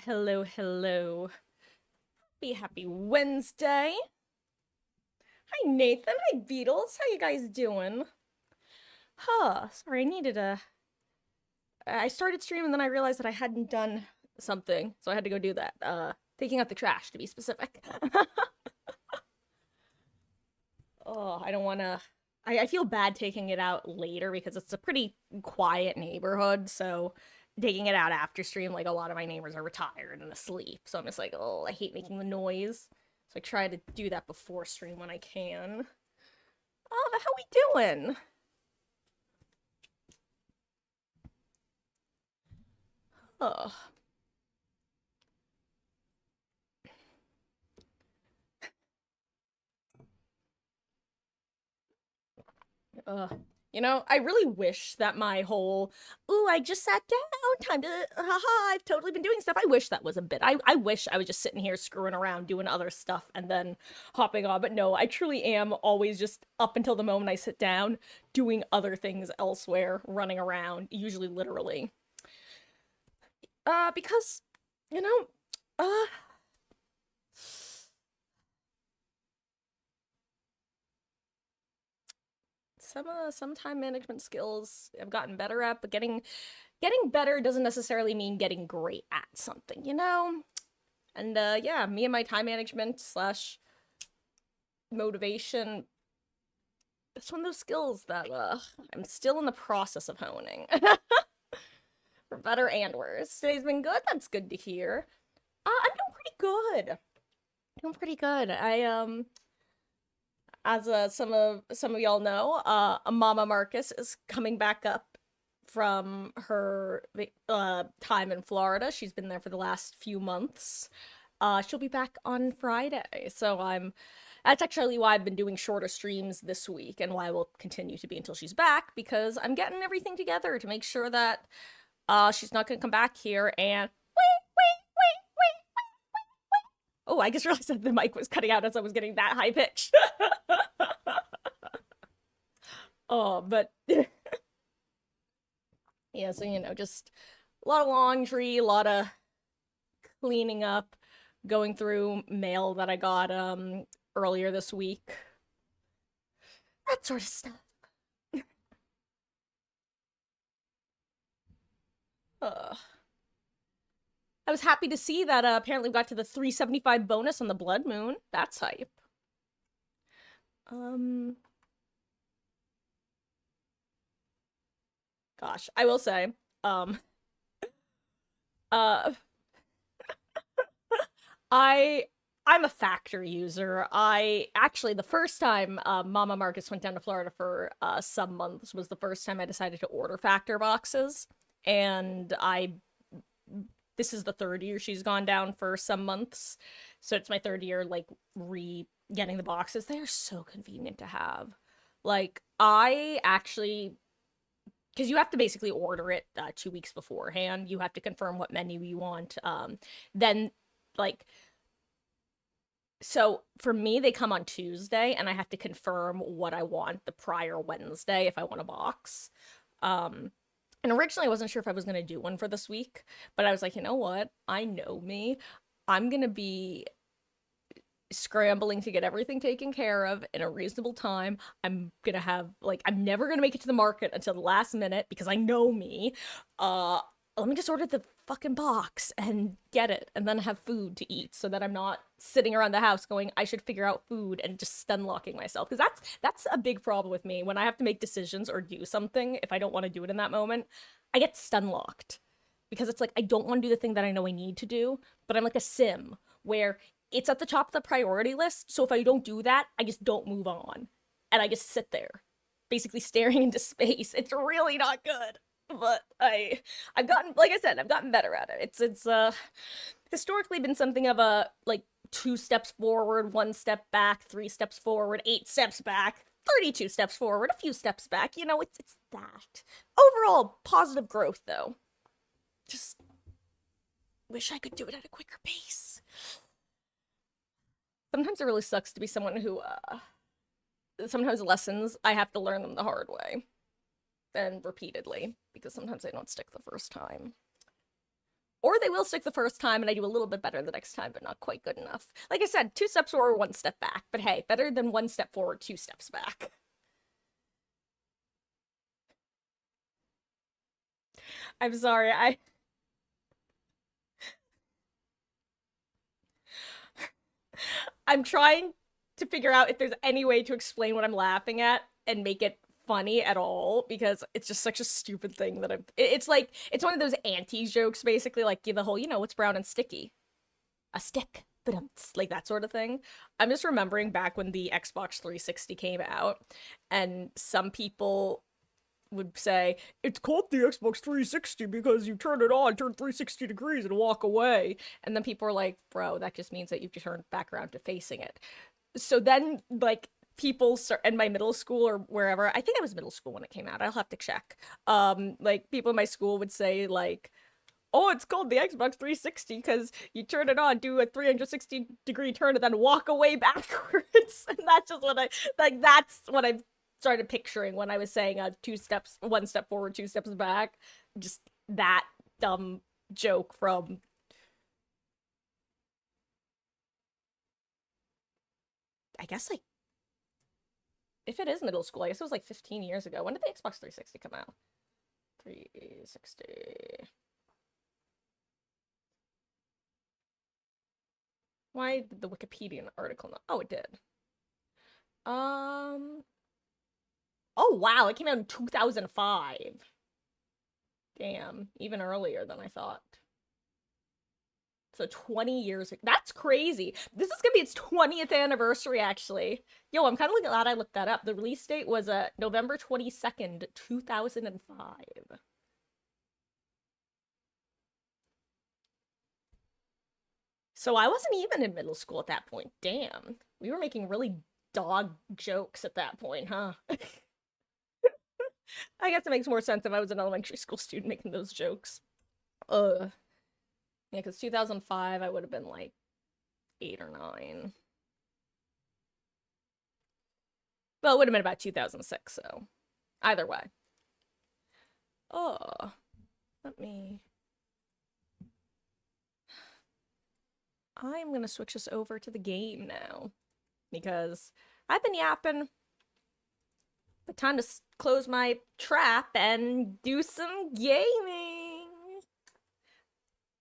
Hello, hello. Happy Wednesday. Hi, Nathan. Hi, Beatles. How you guys doing? Sorry, I started streaming and then I realized that I hadn't done something, so I had to go do that. Taking out the trash, to be specific. I don't wanna... I feel bad taking it out later because it's a pretty quiet neighborhood, so taking it out after stream, like, a lot of my neighbors are retired and asleep, so I'm just like, oh, I hate making the noise. So I try to do that before stream when I can. But how we doing? Oh, uh, I really wish that my whole, ooh, I just sat down, time to, haha, I've totally been doing stuff. I wish that was a bit. I wish I was just sitting here screwing around, doing other stuff, and then hopping on. But no, I truly am always just up until the moment I sit down, doing other things elsewhere, running around, usually literally. Because, you know, uh, some time management skills I've gotten better at, but getting better doesn't necessarily mean getting great at something, you know? And yeah, me and my time management slash motivation, it's one of those skills that I'm still in the process of honing. For better and worse. Today's been good. That's good to hear. I'm doing pretty good. Doing pretty good. As some of y'all know, Mama Marcus is coming back up from her time in Florida. She's been there for the last few months. She'll be back on Friday, so I'm. That's actually why I've been doing shorter streams this week, and why I will continue to be until she's back, because I'm getting everything together to make sure that she's not gonna come back here and oh, I just realized that the mic was cutting out as I was getting that high pitch. Oh, but yeah, so just a lot of laundry, a lot of cleaning up, going through mail that I got earlier this week. That sort of stuff. Uh, I was happy to see that apparently we got to the 375 bonus on the Blood Moon. That's hype. Um Gosh, I will say, um uh I I'm a Factor user. I actually the first time Mama Marcus went down to Florida for some months was the first time I decided to order Factor boxes, and I this is the third year she's gone down for some months, so it's my third year like re getting the boxes. They are so convenient to have. Like I actually because you have to basically order it 2 weeks beforehand. You have to confirm what menu you want. Then like so for me, they come on Tuesday, and I have to confirm what I want the prior Wednesday if I want a box. Um, and originally, I wasn't sure if I was going to do one for this week, but I was like, you know what? I know me. I'm going to be scrambling to get everything taken care of in a reasonable time. I'm going to have, like, I'm never going to make it to the market until the last minute because I know me. Uh, Let me just order the fucking box and get it and then have food to eat so that I'm not sitting around the house going I should figure out food and just stun locking myself, because that's a big problem with me when I have to make decisions or do something. If I don't want to do it in that moment, I get stun locked because it's like I don't want to do the thing that I know I need to do, but I'm like a sim where it's at the top of the priority list, so if I don't do that, I just don't move on and I just sit there basically staring into space. It's really not good, but I've gotten, like I said, I've gotten better at it. It's historically been something of a like 2 steps forward, 1 step back, 3 steps forward, 8 steps back, 32 steps forward, a few steps back. It's that. Overall positive growth though. Just wish I could do it at a quicker pace. Sometimes it really sucks to be someone who sometimes lessons I have to learn them the hard way and repeatedly because sometimes they don't stick the first time. Or they will stick the first time and I do a little bit better the next time, but not quite good enough. Like I said, 2 steps forward, 1 step back. But hey, better than 1 step forward, 2 steps back. I'm sorry, I'm trying to figure out if there's any way to explain what I'm laughing at and make it funny at all, because it's just such a stupid thing that it's like, it's one of those anti-jokes, basically, like the whole, what's brown and sticky? A stick. But like that sort of thing. I'm just remembering back when the Xbox 360 came out, and some people would say it's called the Xbox 360 because you turn it on, turn 360 degrees, and walk away. And then people are like, "Bro, that just means that you've turned back around to facing it." So then, like, people start in my middle school or wherever. I think I was middle school when it came out. I'll have to check. Like, people in my school would say like, oh, it's called the Xbox 360 because you turn it on, do a 360-degree turn, and then walk away backwards. And that's just what that's what I started picturing when I was saying 2 steps, 1 step forward, 2 steps back. Just that dumb joke from, I guess, like, if it is middle school, I guess it was like 15 years ago. When did the Xbox 360 come out? 360. Why did the Wikipedia article not? Oh, it did. Oh, wow, it came out in 2005. Damn, even earlier than I thought. So 20 years. That's crazy. This is gonna be its 20th anniversary, actually. Yo, I'm kind of glad I looked that up. The release date was November 22nd, 2005. So I wasn't even in middle school at that point. Damn. We were making really dog jokes at that point, huh? I guess it makes more sense if I was an elementary school student making those jokes. Yeah, because 2005, I would have been like 8 or 9. Well, it would have been about 2006, so either way. Oh, let me. I'm gonna switch this over to the game now because I've been yapping. But time to close my trap and do some gaming.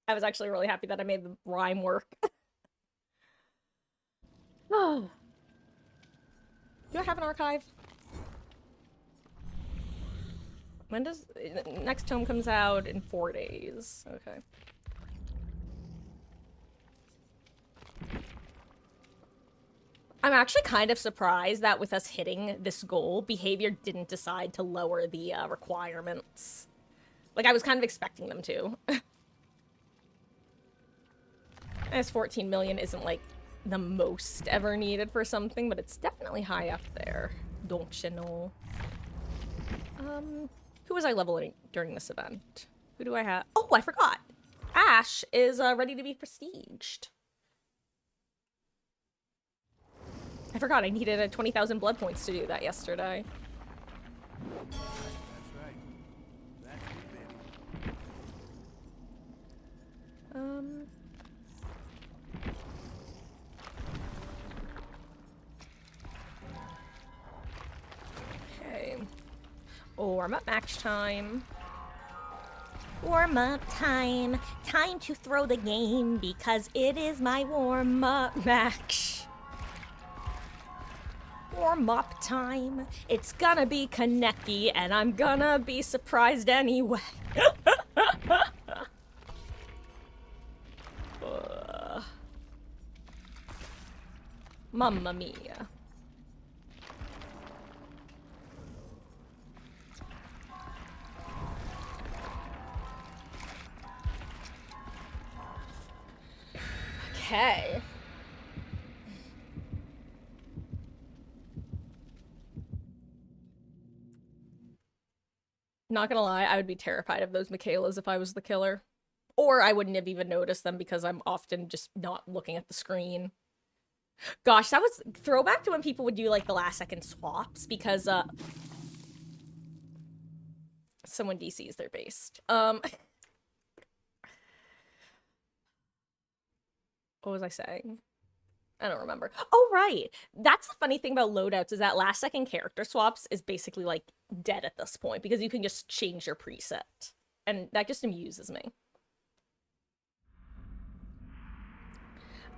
I was actually really happy that I made the rhyme work. Oh. Do I have an archive? When does next tome comes out in 4 days? Okay. I'm actually kind of surprised that with us hitting this goal, behavior didn't decide to lower the requirements. Like, I was kind of expecting them to. As 14 million isn't, like, the most ever needed for something, but it's definitely high up there. Don't you know? Who was I leveling during this event? Who do I have? Oh, I forgot! Ash is ready to be prestiged. I forgot I needed 20,000 blood points to do that yesterday. That's right. That's it, baby. Okay. Warm-up match time. Warm-up time. Time to throw the game because it is my warm-up match. Warm-up time. It's gonna be Kaneki, and I'm gonna be surprised anyway. Mamma mia. Okay. Not gonna lie, I would be terrified of those Michaelas if I was the killer. Or I wouldn't have even noticed them because I'm often just not looking at the screen. Gosh, that was throwback to when people would do like the last second swaps because someone DCs their based. What was I saying? I don't remember. Oh, right. That's the funny thing about loadouts is that last second character swaps is basically like dead at this point because you can just change your preset. And that just amuses me.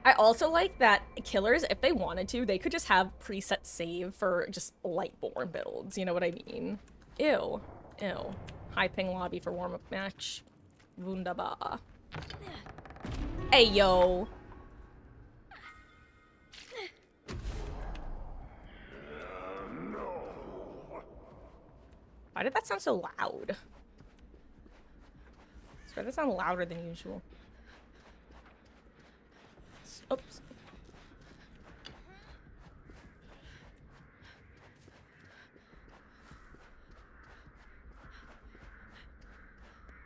I also like that killers, if they wanted to, they could just have preset save for just Lightborn builds. You know what I mean? Ew. Ew. High ping lobby for warm-up match. Wunderbar. Hey, yo. Why did that sound so loud? I swear that sounded louder than usual. Oops.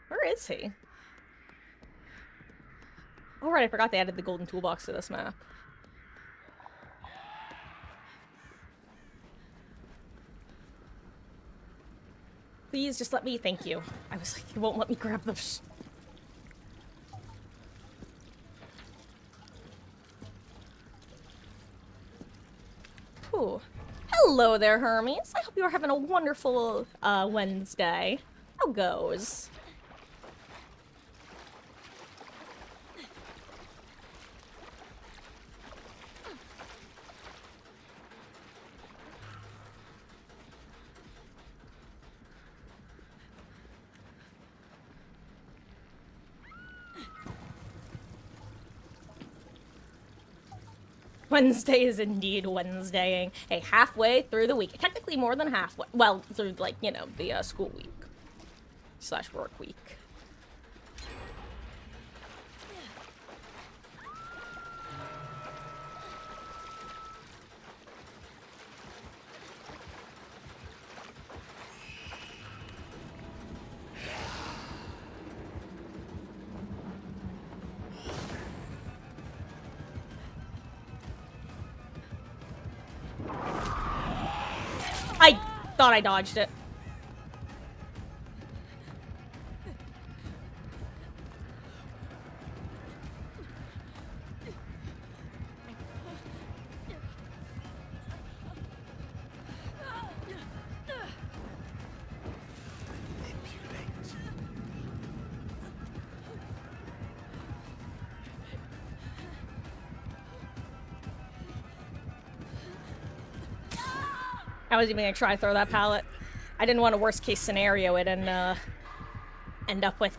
Where is he? Oh, right, I forgot they added the golden toolbox to this map. Please, just let me, thank you. I was like, you won't let me grab those. Ooh. Hello there, Hermes. I hope you are having a wonderful Wednesday. How goes? Wednesday is indeed Wednesdaying. Hey, halfway through the week. Technically more than halfway. Well, through, like, you know, the school week. / work week. I thought I dodged it. I was even gonna try to throw that pallet. I didn't want a worst case scenario it and end up with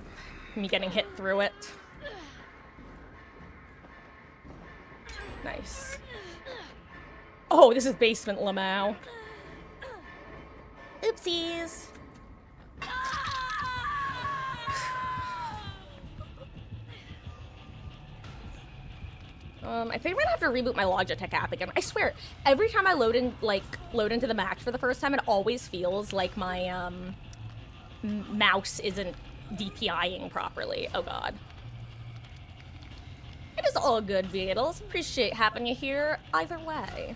me getting hit through it. Nice. Oh, this is basement Lamau. Oopsies. I think I'm gonna have to reboot my Logitech app again. I swear, every time I load into the Mac for the first time, it always feels like my mouse isn't DPIing properly. Oh god. It is all good, Beatles. Appreciate having you here either way.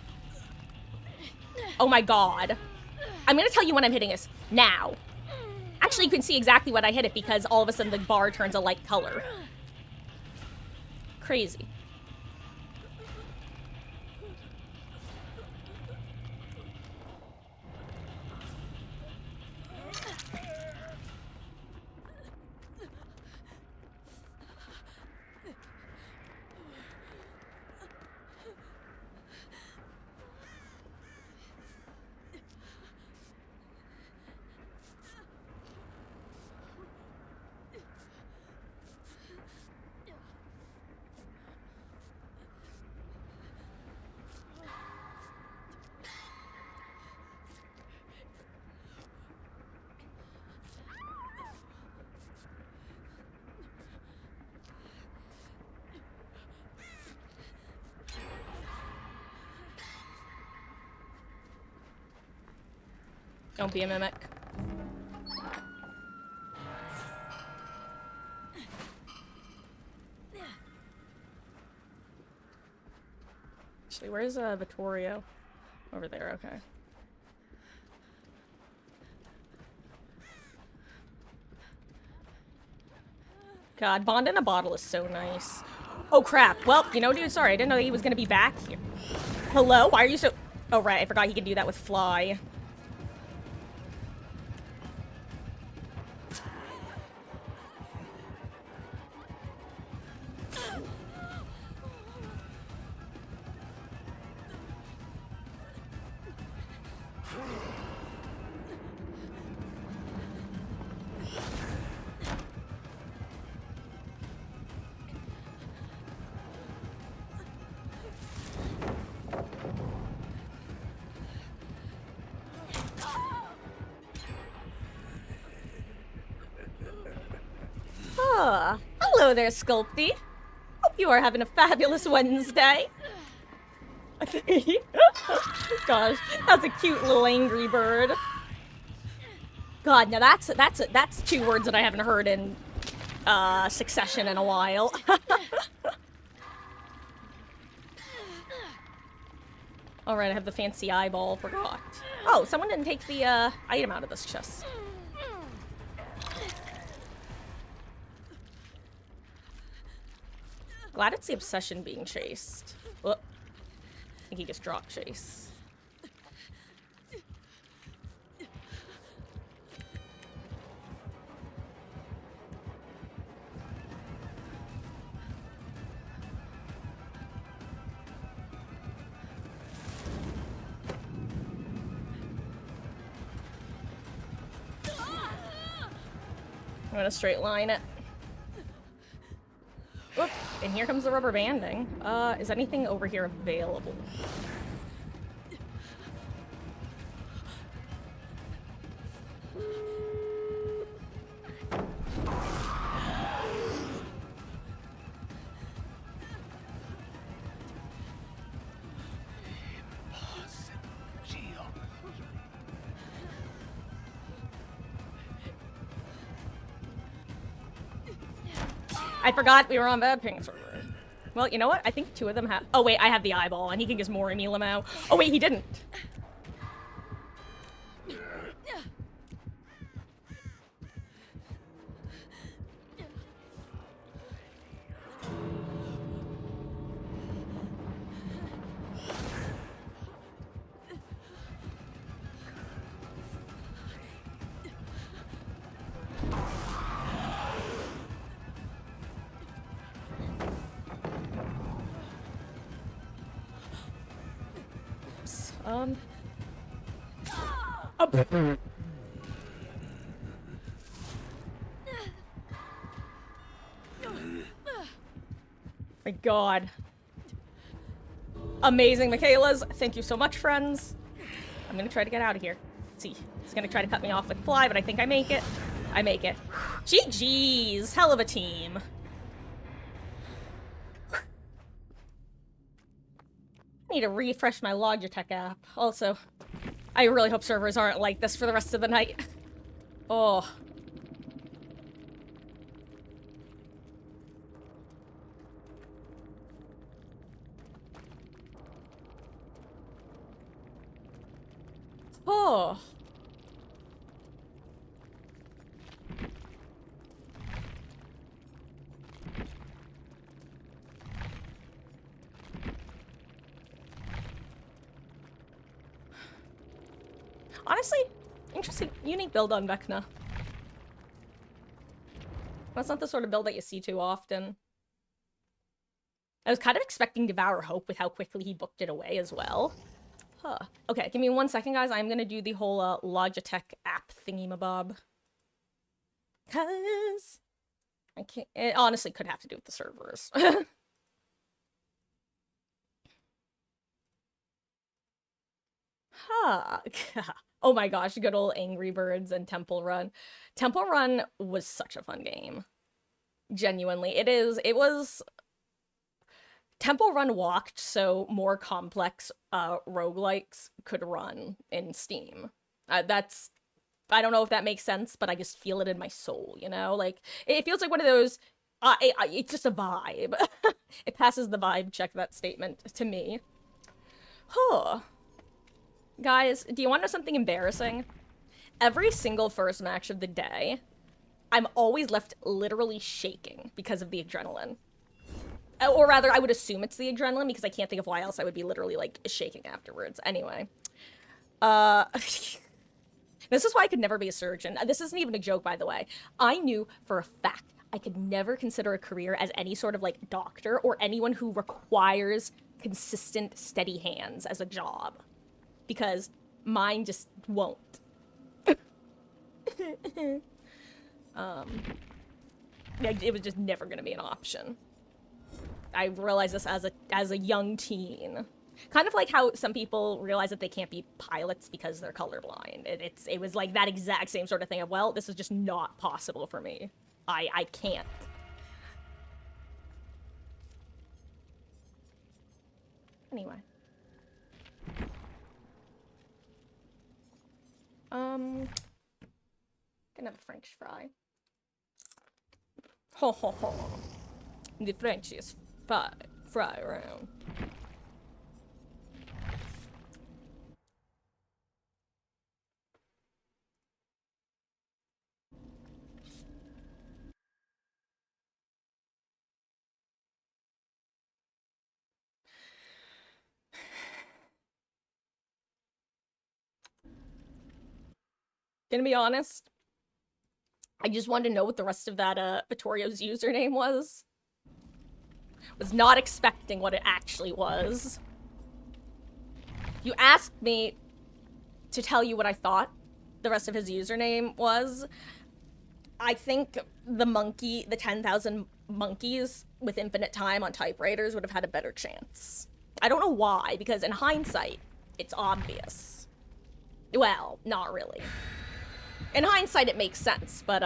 Oh my god. I'm gonna tell you when I'm hitting this. Now. Actually, you can see exactly when I hit it because all of a sudden the bar turns a light color. Crazy. Don't be a mimic. Actually, where's Vittorio? Over there, okay. God, Bond in a bottle is so nice. Oh, crap. Well, you know, dude, sorry. I didn't know he was gonna be back here. Hello? Why are you so... Oh, right. I forgot he could do that with fly. Ah, hello there, Sculpty. Hope you are having a fabulous Wednesday. Gosh, that's a cute little angry bird. God, now that's two words that I haven't heard in succession in a while. All right, I have the fancy eyeball. Forgot. Oh, someone didn't take the item out of this chest. Glad it's the obsession being chased. Oh, I think he just dropped chase. I'm gonna straight line it. Whoop, and here comes the rubber banding. Is anything over here available? I forgot we were on bad ping server. Well, you know what? I think two of them have... Oh, wait, I have the eyeball, and he can just more me Lamau. Oh, wait, he didn't. Oh. My God. Amazing, Michaela's. Thank you so much, friends. I'm gonna try to get out of here. Let's see. He's gonna try to cut me off with fly, but I think I make it. I make it. GG's. Hell of a team. I need to refresh my Logitech app. Also, I really hope servers aren't like this for the rest of the night. Oh. Oh. Honestly, interesting, unique build on Vecna. That's not the sort of build that you see too often. I was kind of expecting Devour Hope with how quickly he booked it away as well. Huh. Okay, give me 1 second, guys. I'm gonna do the whole Logitech app thingy-mabob. Cause I can't. It honestly could have to do with the servers. Huh. Oh my gosh, good old Angry Birds and Temple Run. Temple Run was such a fun game. Genuinely. It was... Temple Run walked so more complex roguelikes could run in Steam. That's... I don't know if that makes sense, but I just feel it in my soul, you know? Like, it feels like one of those... it's just a vibe. It passes the vibe check, that statement, to me. Huh. Guys, do you want to know something embarrassing? Every single first match of the day, I'm always left literally shaking because of the adrenaline. Or rather, I would assume it's the adrenaline because I can't think of why else I would be literally like shaking afterwards. Anyway, this is why I could never be a surgeon. This isn't even a joke, by the way. I knew for a fact I could never consider a career as any sort of like doctor or anyone who requires consistent, steady hands as a job, because mine just won't. It was just never gonna be an option. I realized this as a young teen. Kind of like how some people realize that they can't be pilots because they're colorblind. It was like that exact same sort of thing of, well, this is just not possible for me. I can't. Anyway. Gonna have a French fry. Ho ho ho. The Frenchiest fry around. Gonna be honest, I just wanted to know what the rest of that Vittorio's username was. Was not expecting what it actually was. You asked me to tell you what I thought the rest of his username was. I think the 10,000 monkeys with infinite time on typewriters would have had a better chance. I don't know why, because in hindsight, it's obvious. Well, not really. In hindsight, it makes sense, but,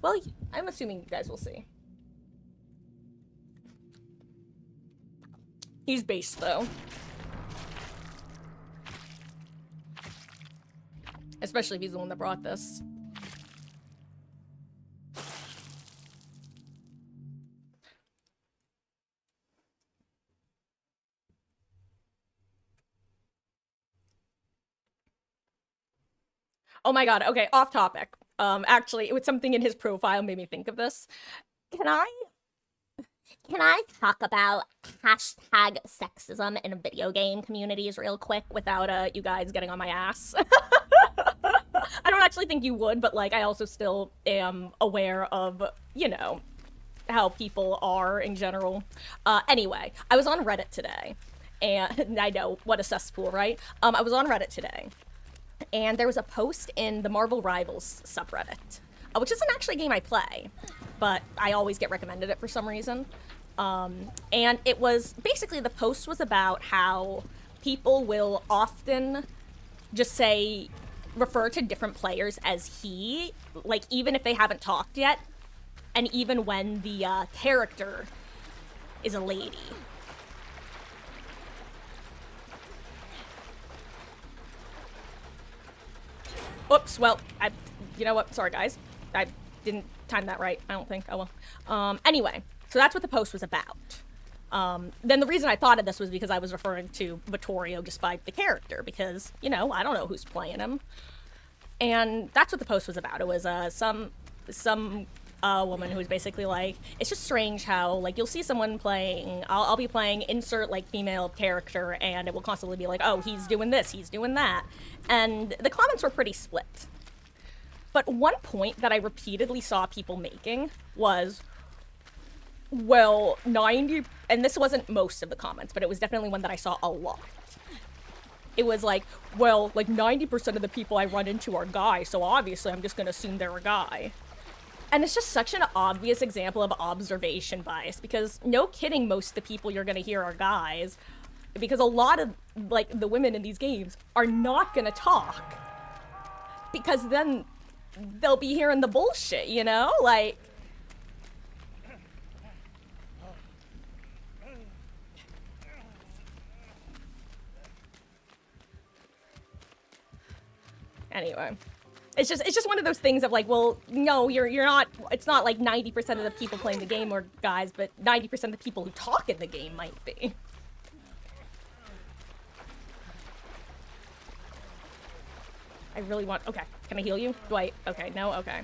well, I'm assuming you guys will see. He's based, though. Especially if he's the one that brought this. Oh my god, okay, off topic. Actually, it was something in his profile made me think of this. Can I talk about hashtag sexism in video game communities real quick without you guys getting on my ass? I don't actually think you would, but like I also still am aware of, you know, how people are in general. Anyway, I was on Reddit today, and I know, what a cesspool, right? I was on Reddit today, and there was a post in the Marvel Rivals subreddit, which isn't actually a game I play, but I always get recommended it for some reason. And it was basically, the post was about how people will often just refer to different players as he, like even if they haven't talked yet, and even when the character is a lady. Oops, well, you know what? Sorry, guys. I didn't time that right, I don't think. Oh well. Anyway, so that's what the post was about. Then the reason I thought of this was because I was referring to Vittorio despite the character, because, you know, I don't know who's playing him. And that's what the post was about. It was some woman who was basically like, it's just strange how, like, you'll see someone playing, I'll be playing insert, like, female character, and it will constantly be like, oh, he's doing this, he's doing that. And the comments were pretty split. But one point that I repeatedly saw people making was, well, 90, and this wasn't most of the comments, but it was definitely one that I saw a lot. It was like, well, like 90% of the people I run into are guys, so obviously I'm just gonna assume they're a guy. And it's just such an obvious example of observation bias, because no kidding, most of the people you're gonna hear are guys, because a lot of, like, the women in these games are not gonna talk, because then they'll be hearing the bullshit, you know? Like, anyway, it's just one of those things of like, well, no, you're not. It's not like 90% of the people playing the game are guys, but 90% of the people who talk in the game might be. I really want. Okay, can I heal you? Do I? Okay, no. Okay.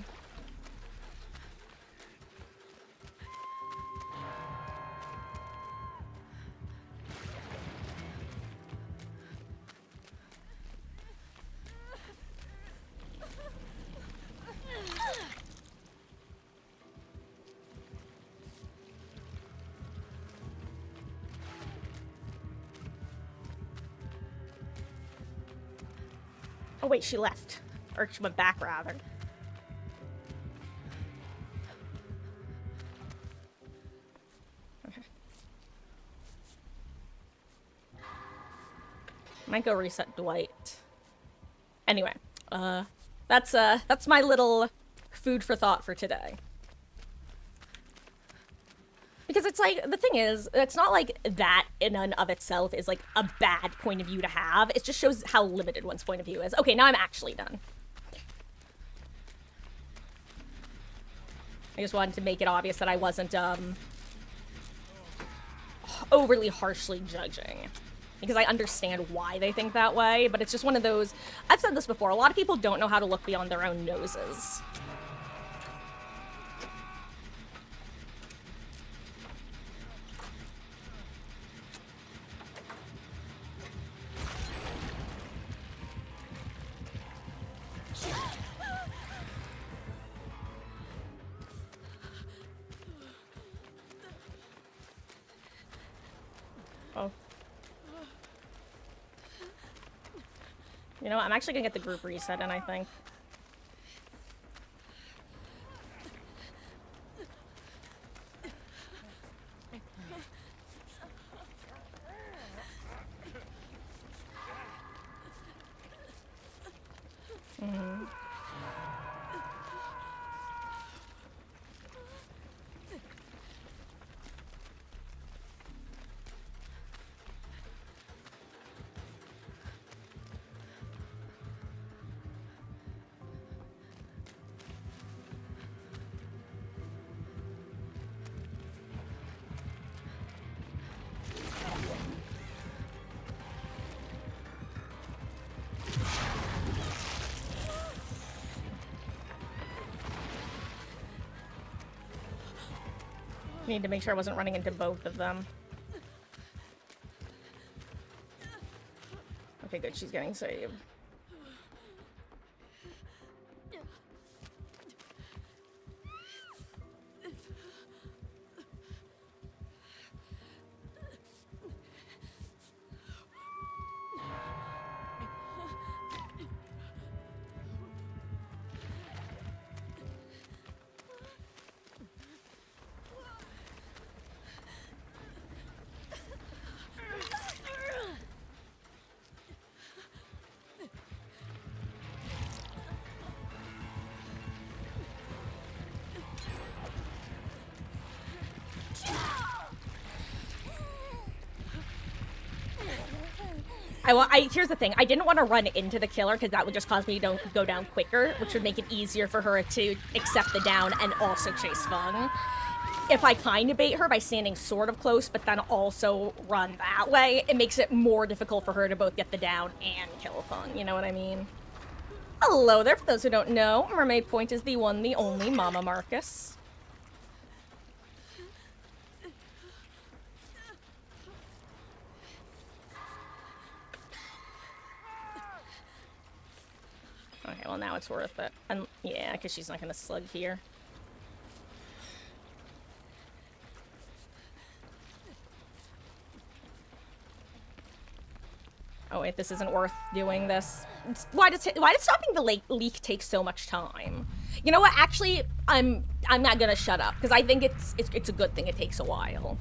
Oh wait, she left. Or she went back, rather. Okay. Might go reset Dwight. Anyway, that's my little food for thought for today. Because it's like, the thing is, it's not like that in and of itself is like a bad point of view to have. It just shows how limited one's point of view is. Okay, now I'm actually done. I just wanted to make it obvious that I wasn't, overly harshly judging. Because I understand why they think that way, but it's just one of those... I've said this before, a lot of people don't know how to look beyond their own noses. Oh. You know what? I'm actually gonna get the group reset in, I think. Mm-hmm. Need to make sure I wasn't running into both of them. Okay, good. She's getting saved. Here's the thing. I didn't want to run into the killer because that would just cause me to go down quicker, which would make it easier for her to accept the down and also chase Fung. If I kind of bait her by standing sort of close, but then also run that way, it makes it more difficult for her to both get the down and kill Fung. You know what I mean? Hello there, for those who don't know, Mermaid Point is the one, the only Mama Marcus. Okay, well now it's worth it. And yeah, because she's not gonna slug here. Oh wait, this isn't worth doing this. Why did stopping the leak take so much time? You know what? Actually, I'm not gonna shut up because I think it's a good thing it takes a while.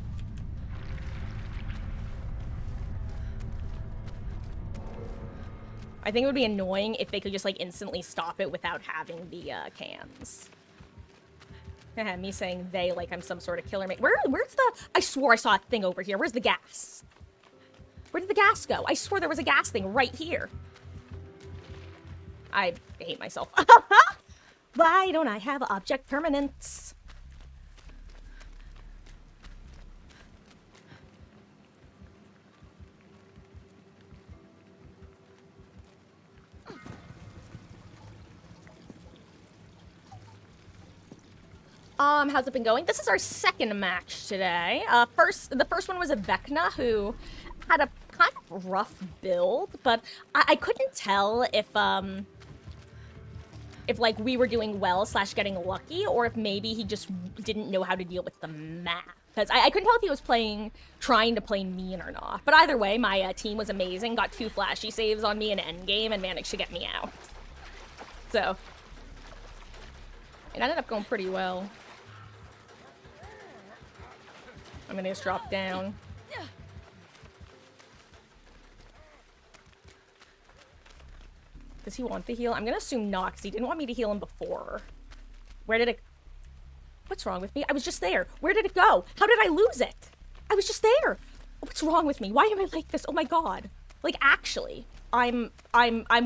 I think it would be annoying if they could just, like, instantly stop it without having the, cans. Me saying they like I'm some sort of killer mate. Where's the... I swore I saw a thing over here. Where's the gas? Where did the gas go? I swore there was a gas thing right here. I hate myself. Why don't I have object permanence? How's it been going? This is our second match today. The first one was a Vecna who had a kind of rough build, but I couldn't tell if if like we were doing well / getting lucky, or if maybe he just didn't know how to deal with the map. Because I couldn't tell if he was trying to play mean or not. But either way, my team was amazing. Got 2 flashy saves on me in endgame and managed to get me out. So it ended up going pretty well. I'm gonna just drop down. Does he want the heal? I'm gonna assume not, because he didn't want me to heal him before. Where did it... What's wrong with me? I was just there. Where did it go? How did I lose it? I was just there. What's wrong with me? Why am I like this? Oh my god. Like, actually, I'm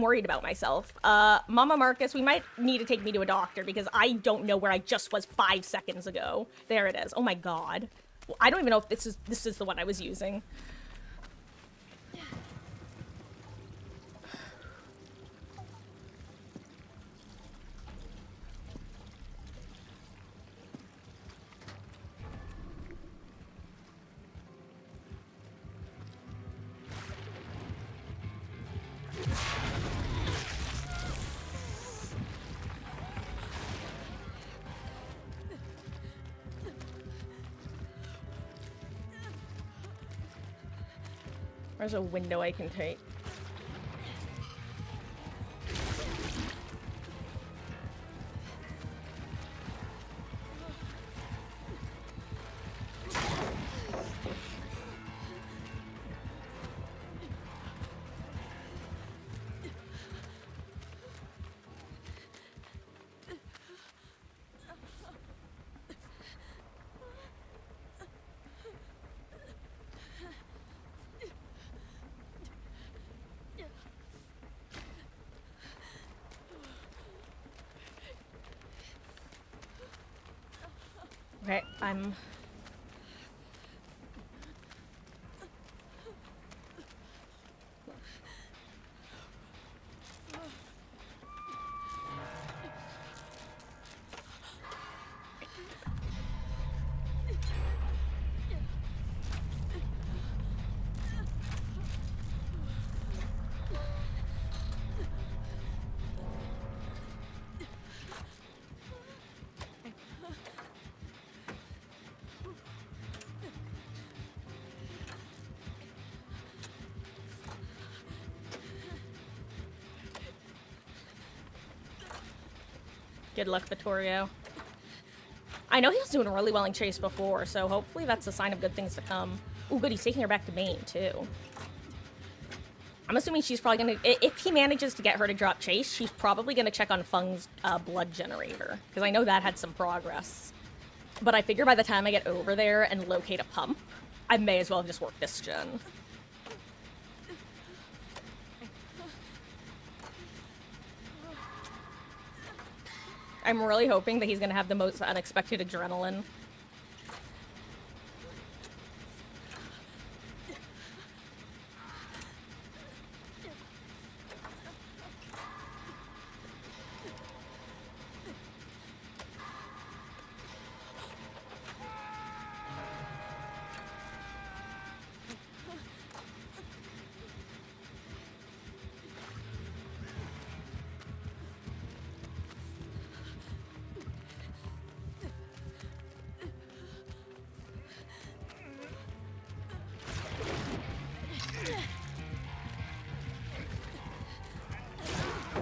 worried about myself. Mama Marcus, we might need to take me to a doctor, because I don't know where I just was 5 seconds ago. There it is. Oh my god. Well, I don't even know if this is the one I was using. There's a window I can take. Okay, I'm... Good luck, Vittorio. I know he was doing really well in Chase before, so hopefully that's a sign of good things to come. Ooh, good, he's taking her back to main, too. I'm assuming she's probably gonna... If he manages to get her to drop Chase, she's probably gonna check on Feng's blood generator. Because I know that had some progress. But I figure by the time I get over there and locate a pump, I may as well have just worked this gen. I'm really hoping that he's gonna have the most unexpected adrenaline.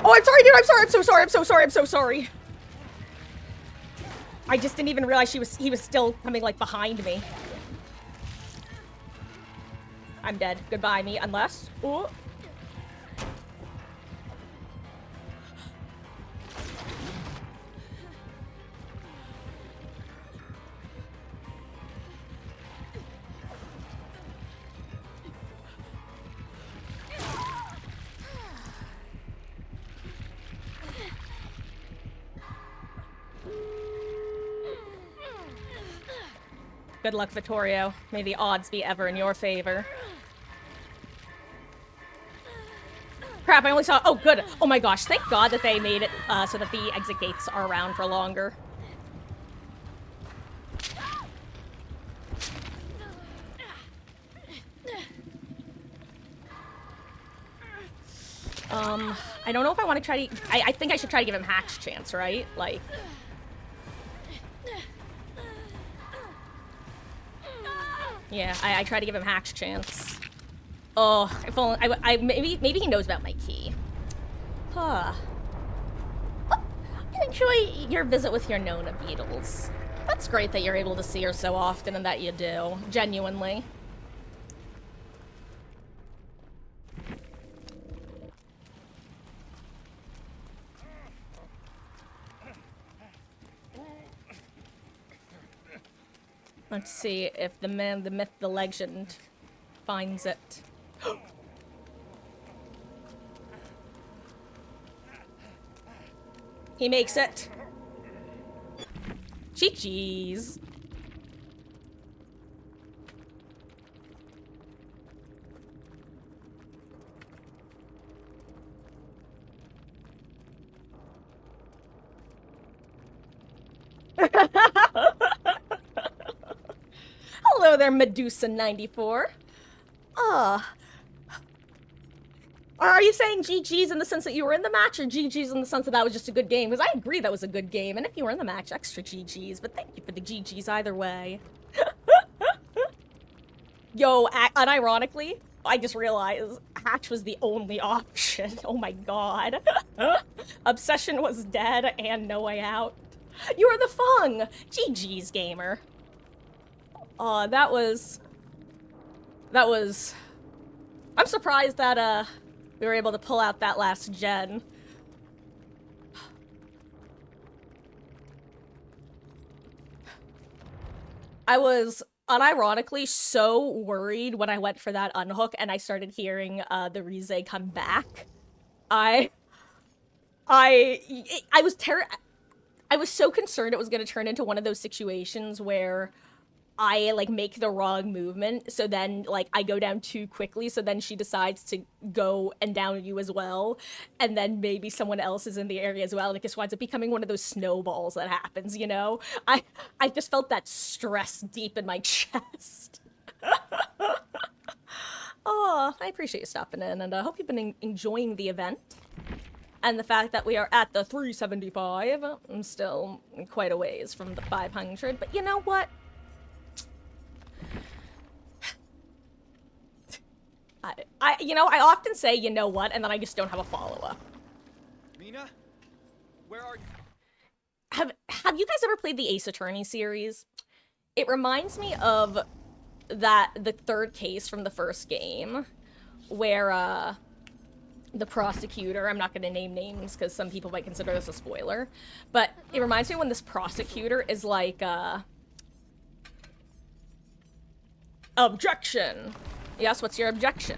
Oh, I'm sorry, dude. I'm sorry. I'm so sorry. I'm so sorry. I'm so sorry. I just didn't even realize he was still coming, like, behind me. I'm dead. Goodbye, me. Unless... Ooh. Good luck, Vittorio. May the odds be ever in your favor. Crap, I only saw... Oh, good. Oh my gosh, thank God that they made it so that the exit gates are around for longer. I don't know if I want to try to... I think I should try to give him Hatch chance, right? Like... Yeah, I try to give him Hatch chance. Oh, if only... maybe he knows about my key. Huh. I enjoy your visit with your Nona Beetles. That's great that you're able to see her so often and that you do. Genuinely. Let's see if the man, the myth, the legend finds it. He makes it. GG's. Hello there, Medusa94. Are you saying GG's in the sense that you were in the match, or GG's in the sense that that was just a good game? Because I agree that was a good game, and if you were in the match, extra GG's, but thank you for the GG's either way. Yo, unironically, I just realized Hatch was the only option. Oh my god. Obsession was dead and no way out. You are the Fung! GG's, gamer. That was... I'm surprised that, we were able to pull out that last gen. I was, unironically, so worried when I went for that unhook and I started hearing, the Rize come back. I was I was so concerned it was gonna turn into one of those situations where I, like, make the wrong movement, so then, like, I go down too quickly, so then she decides to go and down you as well, and then maybe someone else is in the area as well, and it just winds up becoming one of those snowballs that happens, you know? I just felt that stress deep in my chest. Oh, I appreciate you stopping in, and I hope you've been enjoying the event. And the fact that we are at the 375, I'm still quite a ways from the 500, but you know what? I often say, you know what, and then I just don't have a follow-up. Mina? Where are you? Have you guys ever played the Ace Attorney series? It reminds me of the third case from the first game, where, the prosecutor, I'm not gonna name names because some people might consider this a spoiler, but it reminds me when this prosecutor is like, objection! Yes, what's your objection?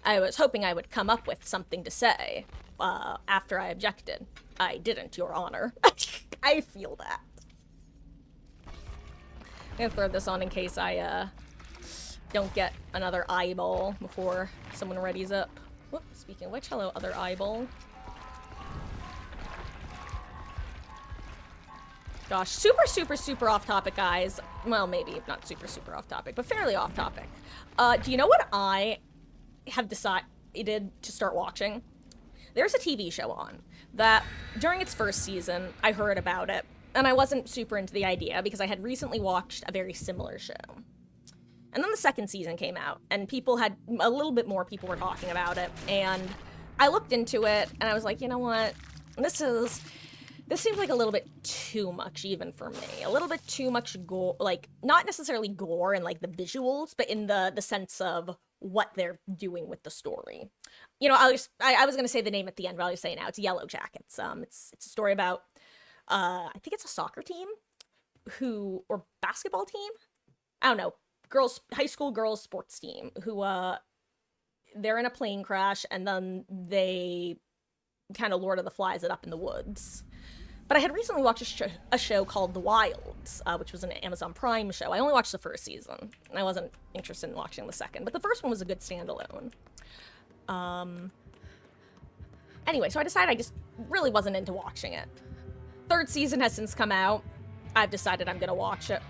I was hoping I would come up with something to say, after I objected. I didn't, Your Honor. I feel that. I'm gonna throw this on in case I, don't get another eyeball before someone readies up. Whoop, speaking of which, hello, other eyeball. Gosh, super off topic, guys. Well, maybe not super off topic, but fairly off topic. Do you know what I have decided to start watching? There's a TV show on that during its first season, I heard about it, and I wasn't super into the idea because I had recently watched a very similar show. And then the second season came out, and a little bit more people were talking about it, and I looked into it, and I was like, you know what? This seems like a little bit too much even for me. A little bit too much gore, like, not necessarily gore in, like, the visuals, but in the sense of what they're doing with the story. You know, I was gonna say the name at the end, but I'll just say it now. It's Yellow Jackets. It's a story about, I think it's a soccer team or basketball team? I don't know. High school girls sports team who, they're in a plane crash and then they kind of Lord of the Flies it up in the woods. But I had recently watched a show called The Wilds, which was an Amazon Prime show. I only watched the first season, and I wasn't interested in watching the second, but the first one was a good standalone. Anyway, so I decided I just really wasn't into watching it. Third season has since come out. I've decided I'm gonna watch it.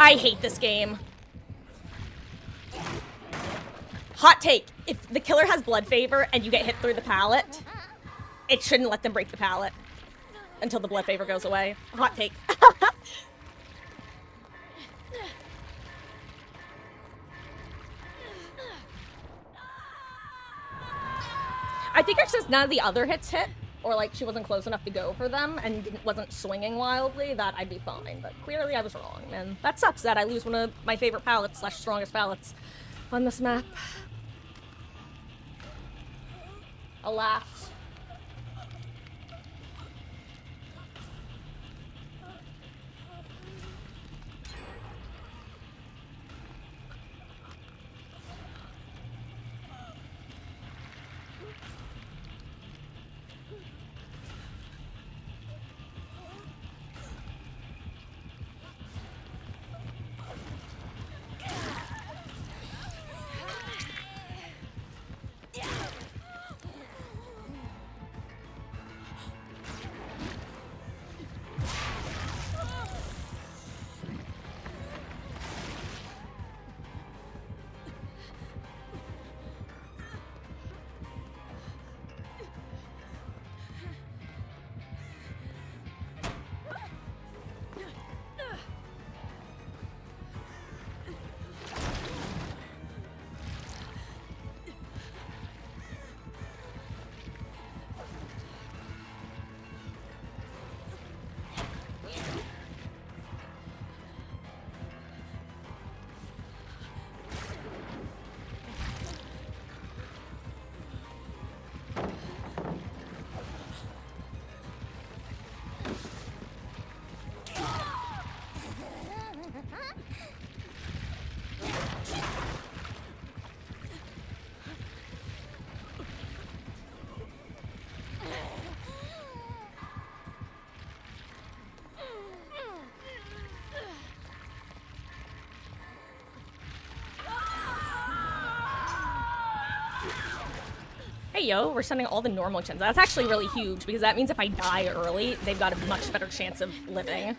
I hate this game. Hot take. If the killer has blood favor and you get hit through the pallet, it shouldn't let them break the pallet until the blood favor goes away. Hot take. I think it's just none of the other hits hit, or like she wasn't close enough to go for them and wasn't swinging wildly, that I'd be fine. But clearly I was wrong, and that sucks that I lose one of my favorite pallets / strongest pallets on this map. Alas. Hey yo, we're sending all the normal chins. That's actually really huge because that means if I die early, they've got a much better chance of living.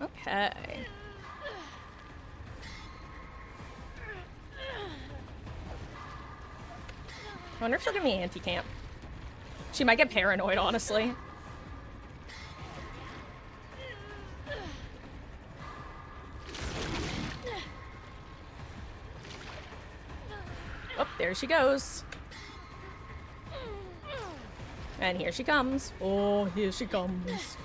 Okay. I wonder if she'll give me anti-camp. She might get paranoid, honestly. Oh, there she goes. And here she comes. Oh, here she comes.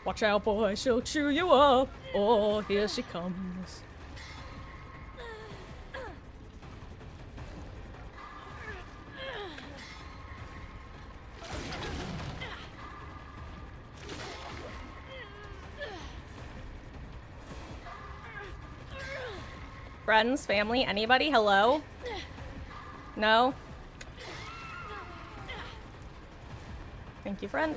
Watch out, boy, she'll chew you up. Oh, here she comes. Friends, family, anybody? Hello? No? Thank you, friend.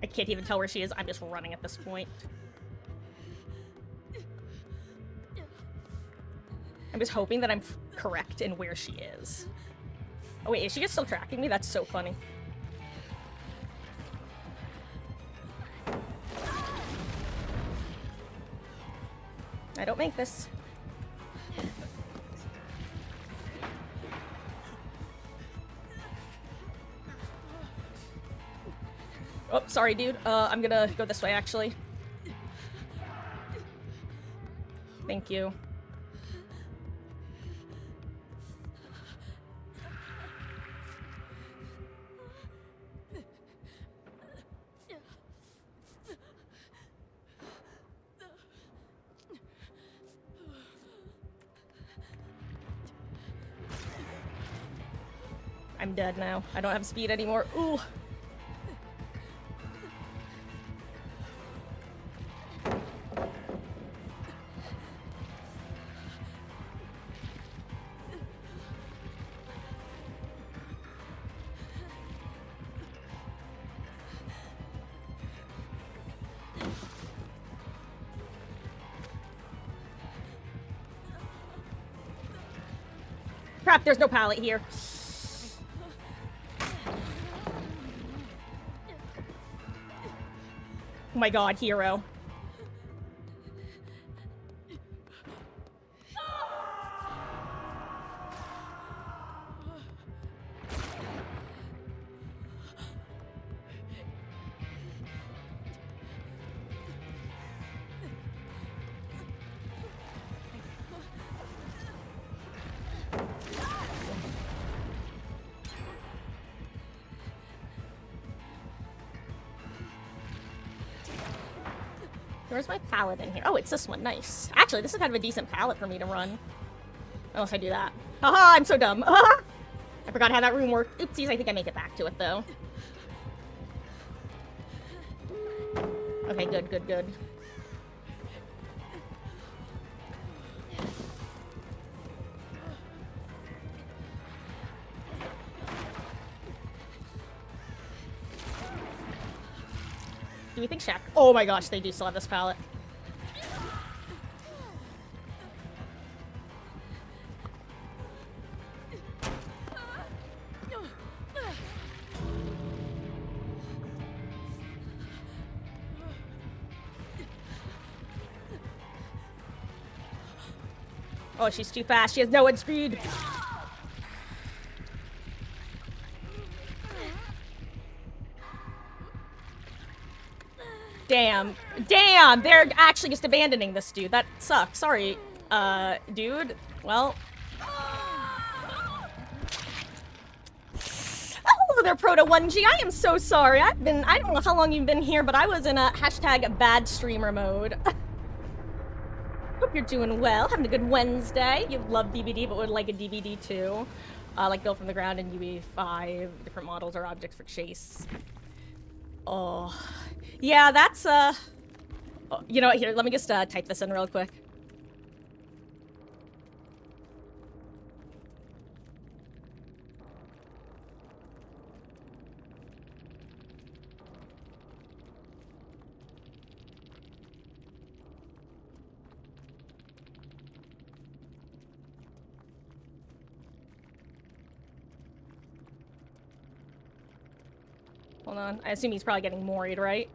I can't even tell where she is. I'm just running at this point. I'm just hoping that I'm correct in where she is. Oh wait, is she just still tracking me? That's so funny. I don't make this. Oh, sorry, dude. I'm gonna go this way, actually. Thank you. I'm dead now. I don't have speed anymore. Ooh. Crap, there's no pallet here. Oh my god, hero. Where's my pallet in here? Oh, it's this one. Nice. Actually, this is kind of a decent pallet for me to run. Unless I do that. Haha, I'm so dumb. I forgot how that room worked. Oopsies, I think I make it back to it, though. Okay, good, good, good. Do we think Shaq? Oh my gosh, they do still have this pallet. Oh, she's too fast. She has no wind speed. Damn. Damn! They're actually just abandoning this dude. That sucks. Sorry, dude. Well. Oh, they're Proto 1G. I am so sorry. I don't know how long you've been here, but I was in a hashtag bad streamer mode. Hope you're doing well. Having a good Wednesday. You love DBD, but would like a DBD too. Like Built from the Ground and UB5. Different models or objects for chase. Oh. Yeah, that's, oh, you know what, here, let me just, type this in real quick. Hold on, I assume he's probably getting worried, right?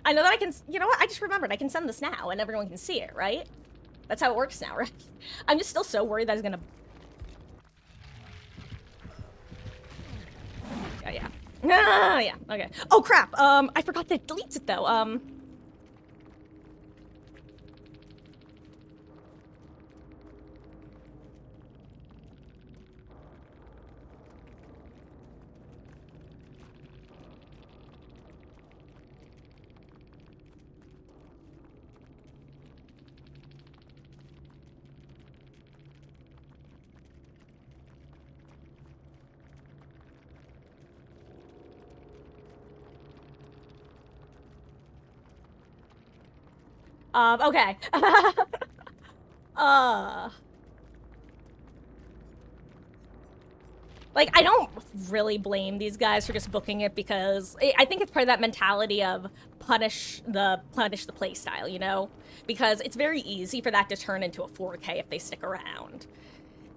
I know that I can, you know what, I just remembered, I can send this now and everyone can see it, right? That's how it works now, right? I'm just still so worried that he's gonna... Yeah. Ah, yeah, okay. Oh crap, I forgot that it deletes it though, okay. Like, I don't really blame these guys for just booking it because I think it's part of that mentality of punish the playstyle, you know? Because it's very easy for that to turn into a 4K if they stick around.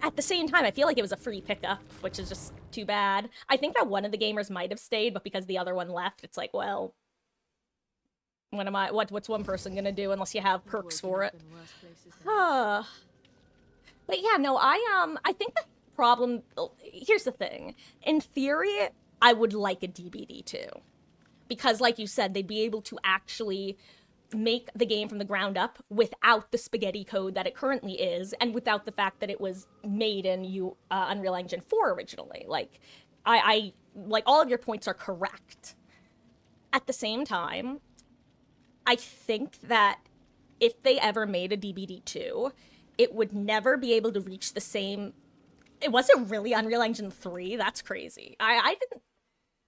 At the same time, I feel like it was a free pickup, which is just too bad. I think that one of the gamers might have stayed, but because the other one left, it's like, well, what's one person gonna do unless you have perks for it? But yeah, no, I think the problem, here's the thing. In theory, I would like a DBD too. Because like you said, they'd be able to actually make the game from the ground up without the spaghetti code that it currently is, and without the fact that it was made in Unreal Engine 4 originally. Like, I like, all of your points are correct. At the same time, I think that if they ever made a DBD2, it would never be able to reach the same. It wasn't really Unreal Engine 3. That's crazy. I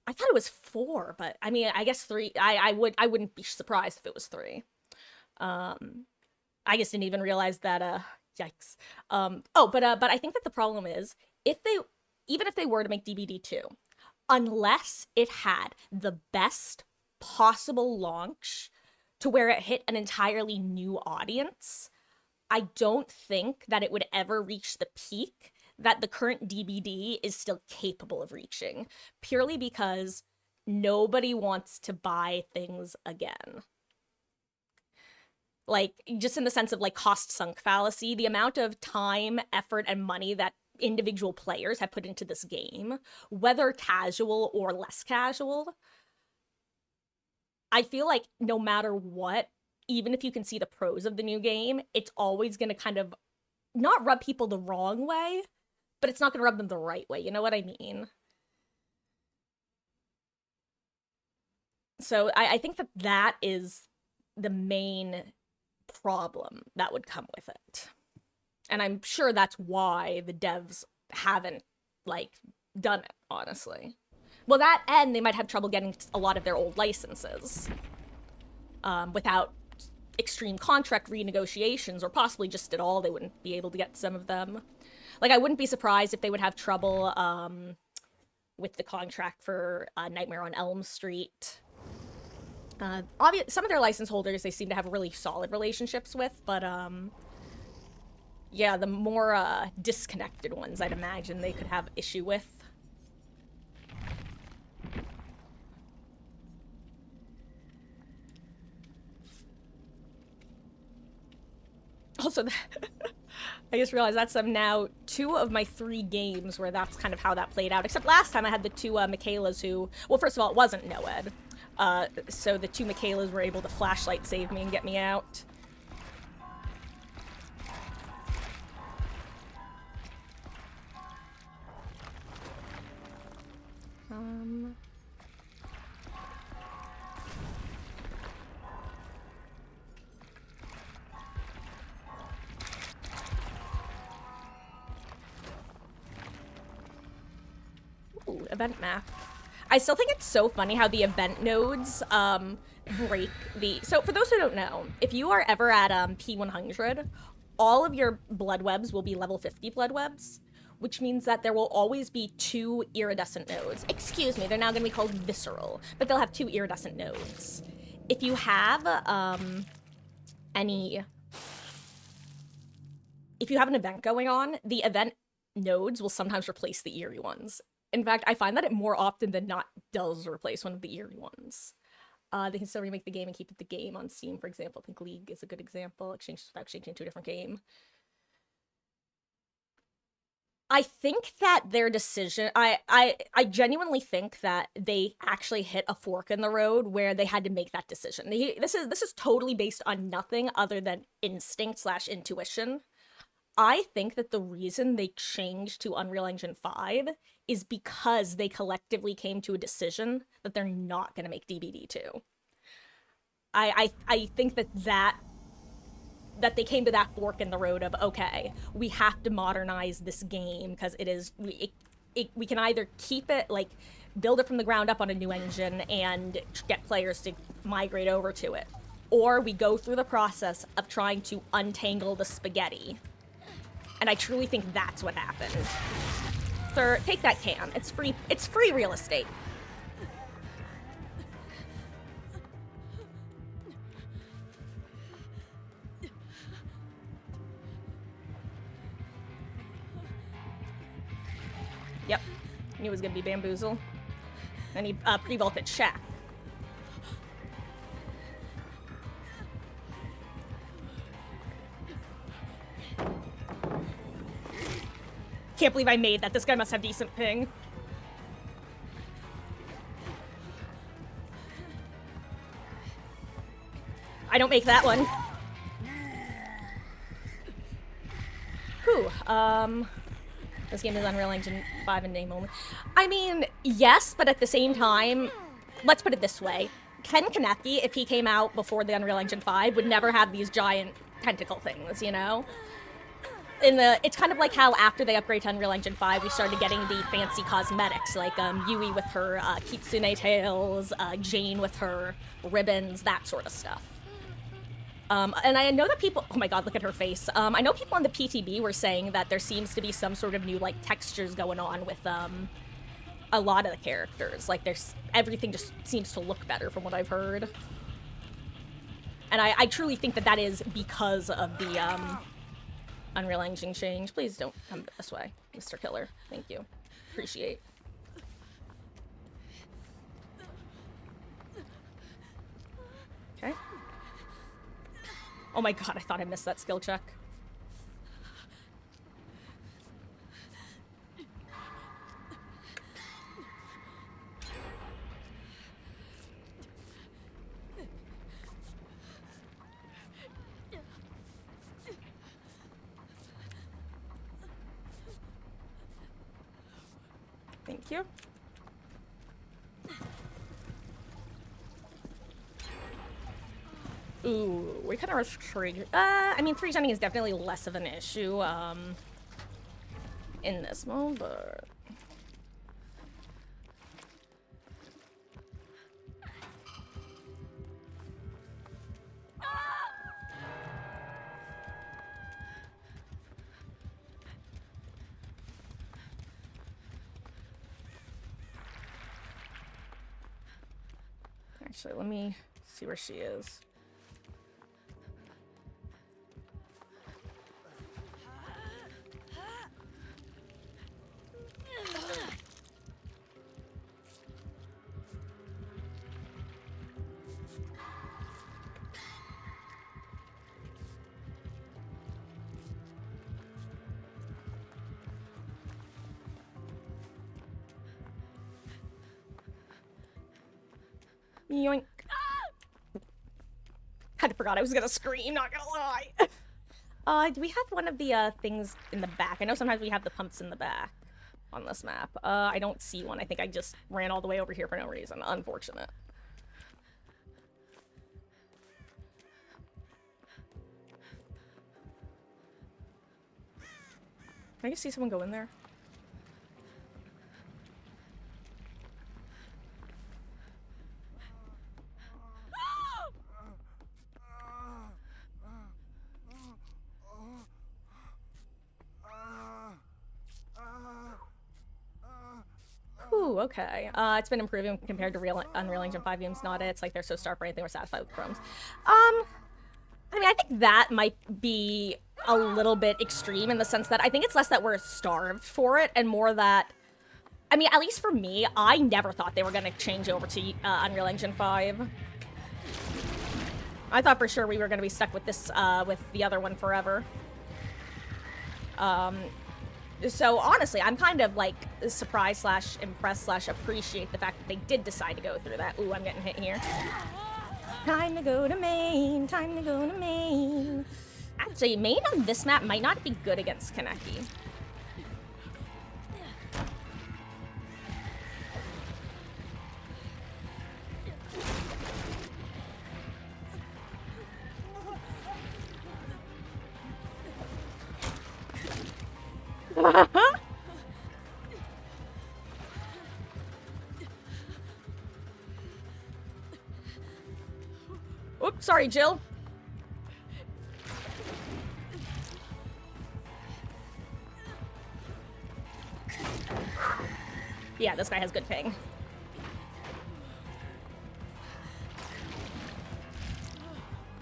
thought it was 4, but I mean, I guess 3. I wouldn't be surprised if it was 3. I just didn't even realize that. Yikes. But I think that the problem is even if they were to make DBD 2, unless it had the best possible launch to where it hit an entirely new audience, I don't think that it would ever reach the peak that the current DBD is still capable of reaching, purely because nobody wants to buy things again. Like, just in the sense of, like, cost sunk fallacy, the amount of time, effort, and money that individual players have put into this game, whether casual or less casual, I feel like no matter what, even if you can see the pros of the new game, it's always going to kind of not rub people the wrong way, but it's not going to rub them the right way. You know what I mean? So I think that is the main problem that would come with it. And I'm sure that's why the devs haven't, like, done it, honestly. Well, that, and they might have trouble getting a lot of their old licenses without extreme contract renegotiations, or possibly just at all, they wouldn't be able to get some of them. Like, I wouldn't be surprised if they would have trouble with the contract for Nightmare on Elm Street. Some of their license holders they seem to have really solid relationships with, but yeah, the more disconnected ones, I'd imagine they could have issue with. Also, I just realized that's now 2 of my 3 games where that's kind of how that played out. Except last time I had the 2 Michaelas who, well, first of all, it wasn't Noed. So the 2 Michaelas were able to flashlight save me and get me out. Ooh, event map. I still think it's so funny how the event nodes break the... So for those who don't know, if you are ever at P100, all of your blood webs will be level 50 blood webs, which means that there will always be 2 iridescent nodes. Excuse me, they're now going to be called visceral, but they'll have 2 iridescent nodes. If you have if you have an event going on, the event nodes will sometimes replace the eerie ones. In fact, I find that it more often than not does replace one of the eerie ones. They can still remake the game and keep it the game on Steam, for example. I think League is a good example. Exchange without changing to a different game. I think that their decision... I genuinely think that they actually hit a fork in the road where they had to make that decision. This is totally based on nothing other than instinct/intuition. I think that the reason they changed to Unreal Engine 5 is because they collectively came to a decision that they're not going to make DBD 2. I think that they came to that fork in the road of, okay, we have to modernize this game because we can either keep it, like, build it from the ground up on a new engine and get players to migrate over to it, or we go through the process of trying to untangle the spaghetti. And I truly think that's what happened. Sir, take that can. It's free real estate. Yep. Knew it was gonna be Bamboozle. And he pre-vaulted Shaq. Can't believe I made that. This guy must have decent ping. I don't make that one. Whew, this game is Unreal Engine 5 in name only. I mean, yes, but at the same time, let's put it this way. Ken Kaneki, if he came out before the Unreal Engine 5, would never have these giant tentacle things, you know? it's kind of like how after they upgrade to Unreal Engine 5, we started getting the fancy cosmetics, like Yui with her kitsune tails, Jane with her ribbons, that sort of stuff. And I know that people, oh my god, look at her face. I know people on the PTB were saying that there seems to be some sort of new, like, textures going on with, a lot of the characters. Like, everything just seems to look better from what I've heard. And I truly think that that is because of the, Unreal Engine change. Please don't come this way, Mr. Killer. Thank you. Appreciate. Okay. Oh my god, I thought I missed that skill check. Thank you. Ooh, we kind of rushed trigger. I mean, 3-genning is definitely less of an issue, in this mode, but... Actually, let me see where she is. Yoink. I forgot I was gonna scream, not gonna lie. Do we have one of the, things in the back? I know sometimes we have the pumps in the back on this map. I don't see one. I think I just ran all the way over here for no reason. Unfortunate. Can I just see someone go in there? Ooh, okay. It's been improving compared to Unreal Engine 5 games, not it. It's like they're so starved for anything, we're satisfied with crumbs. I mean, I think that might be a little bit extreme in the sense that I think it's less that we're starved for it and more that, I mean, at least for me, I never thought they were going to change over to Unreal Engine 5. I thought for sure we were going to be stuck with this, with the other one forever. So honestly, I'm kind of like surprised / impressed / appreciate the fact that they did decide to go through that. Ooh, I'm getting hit here. Time to go to Maine, time to go to Maine. Actually, Maine on this map might not be good against Kaneki. Oops, sorry, Jill. Yeah, this guy has good ping.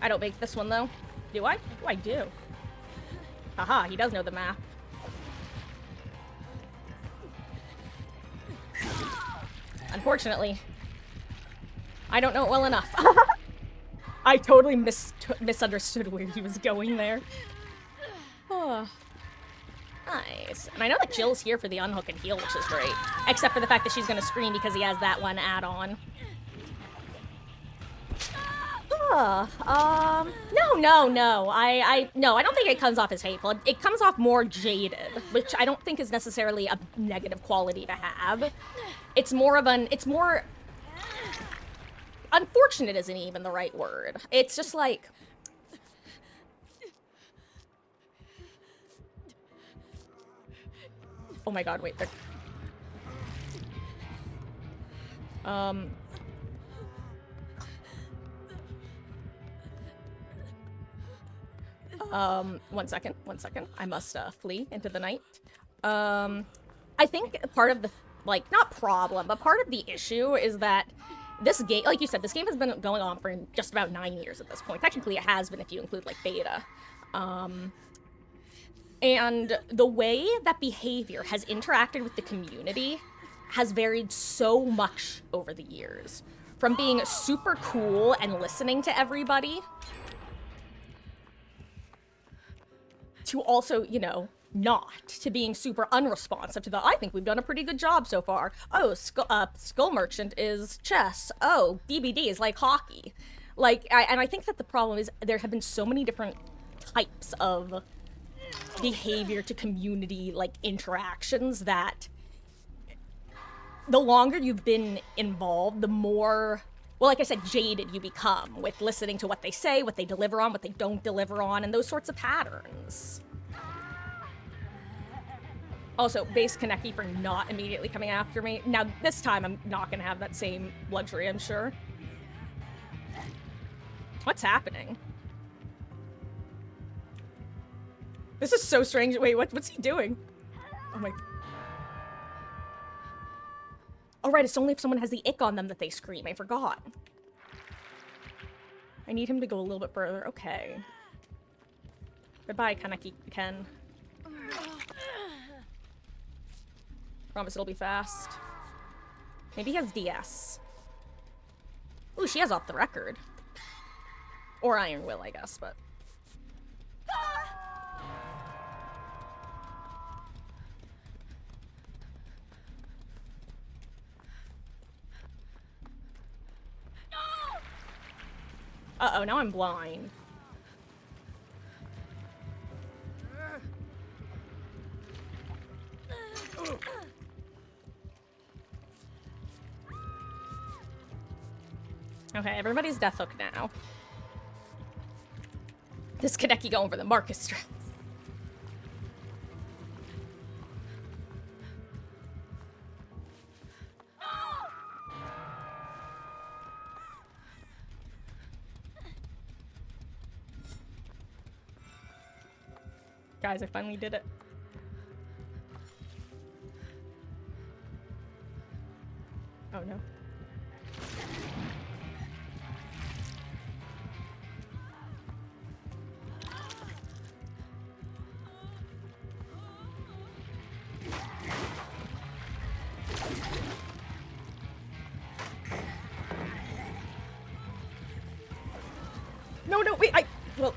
I don't make this one, though. Do I? Oh, I do. Haha, he does know the map. Unfortunately, I don't know it well enough. I totally misunderstood where he was going there. Oh. Nice. And I know that Jill's here for the unhook and heal, which is great. Except for the fact that she's gonna scream because he has that one add-on. No. No, I don't think it comes off as hateful. It comes off more jaded, which I don't think is necessarily a negative quality to have. It's more of an, it's more... Unfortunate isn't even the right word. It's just like... Oh my god, wait, they're... one second. I must, flee into the night. I think part of the, like, not problem, but part of the issue is that this game, like you said, this game has been going on for just about 9 years at this point. Technically, it has been if you include, like, beta. And the way that behavior has interacted with the community has varied so much over the years. From being super cool and listening to everybody, to also, you know, not, to being super unresponsive to the, I think we've done a pretty good job so far. Oh, Skull Merchant is chess. Oh, DBD is like hockey. Like, and I think that the problem is there have been so many different types of behavior to community, like, interactions that the longer you've been involved, the more, well, like I said, jaded you become with listening to what they say, what they deliver on, what they don't deliver on, and those sorts of patterns. Also, base Kaneki for not immediately coming after me. Now, this time I'm not gonna have that same luxury, I'm sure. What's happening? This is so strange. Wait, what's he doing? Oh my... Oh right, it's only if someone has the ick on them that they scream. I forgot. I need him to go a little bit further. Okay. Goodbye, Kaneki Ken. Promise it'll be fast. Maybe he has DS. Ooh, she has Off the Record. Or Iron Will, I guess, but... Uh-oh, now I'm blind. Okay, everybody's death hook now. This Kaneki going for the Marcus strats. Guys, I finally did it. Oh no. No, no, wait, well...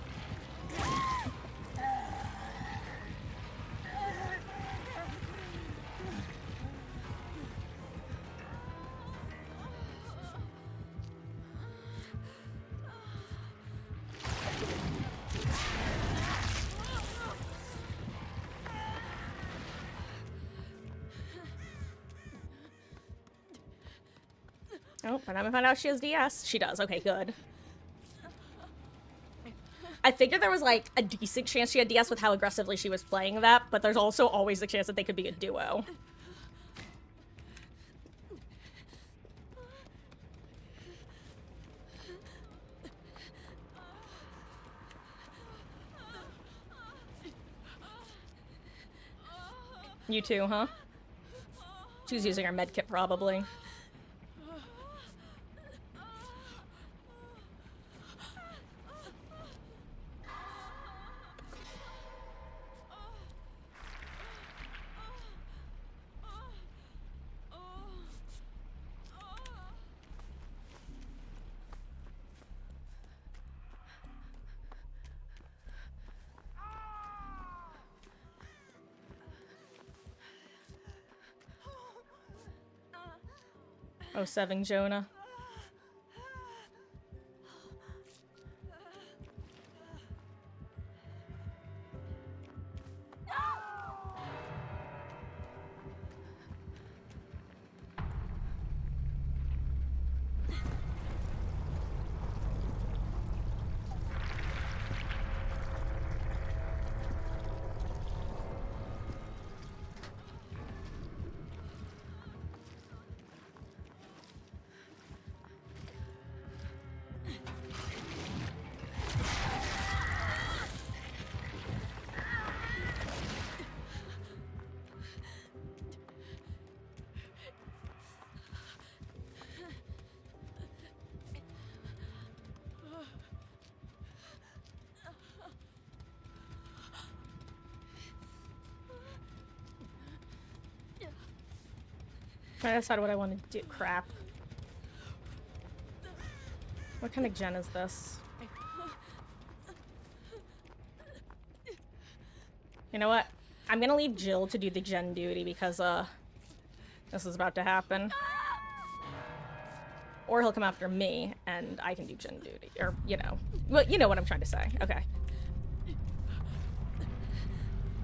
Oh, but I'm gonna find out she has DS. She does. Okay, good. I figured there was, like, a decent chance she had DS with how aggressively she was playing that, but there's also always the chance that they could be a duo. You too, huh? She's using her medkit, probably. Oh, 7 Jonah. I decide what I want to do. Crap. What kind of gen is this? You know what? I'm gonna leave Jill to do the gen duty because, this is about to happen. Or he'll come after me, and I can do gen duty. Or, you know. Well, you know what I'm trying to say. Okay.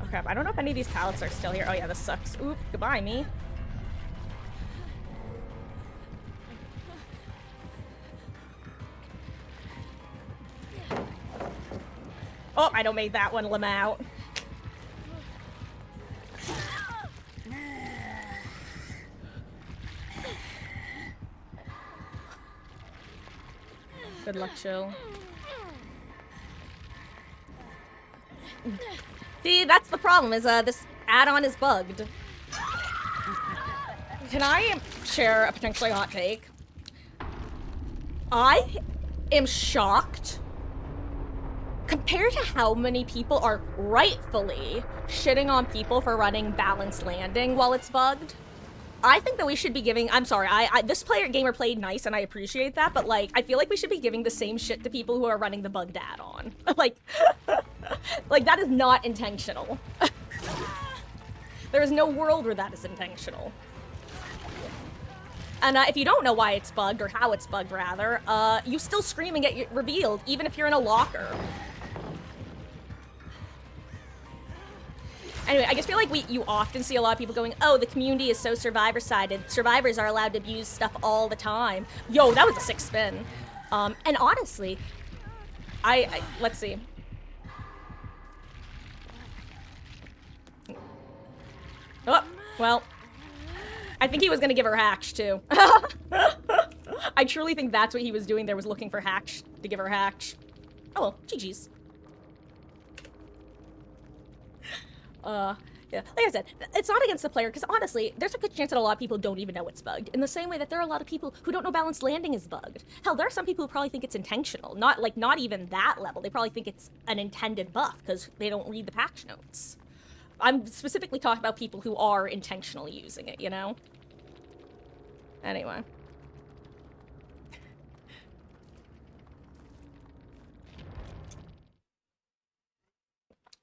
Oh, crap. I don't know if any of these pallets are still here. Oh, yeah, this sucks. Oop. Goodbye, me. Oh, I don't make that one limb out. Good luck, Jill. See, that's the problem, is this add-on is bugged. Can I share a potentially hot take? I am shocked compared to how many people are rightfully shitting on people for running balanced landing while it's bugged. I think that we should be giving, I'm sorry, this gamer played nice and I appreciate that, but like, I feel like we should be giving the same shit to people who are running the bugged add-on. Like, like that is not intentional. There is no world where that is intentional. And if you don't know why it's bugged, or how it's bugged rather, you still scream and get revealed, even if you're in a locker. Anyway, I just feel like you often see a lot of people going, oh, the community is so survivor-sided. Survivors are allowed to abuse stuff all the time. Yo, that was a sick spin. And honestly, let's see. Oh, well, I think he was gonna give her Hatch, too. I truly think that's what he was doing there, was looking for Hatch to give her Hatch. Oh, well, GG's. Yeah, like I said, it's not against the player, because honestly, there's a good chance that a lot of people don't even know it's bugged. In the same way that there are a lot of people who don't know balanced landing is bugged. Hell, there are some people who probably think it's intentional. Not even that level. They probably think it's an intended buff, because they don't read the patch notes. I'm specifically talking about people who are intentionally using it, you know? Anyway.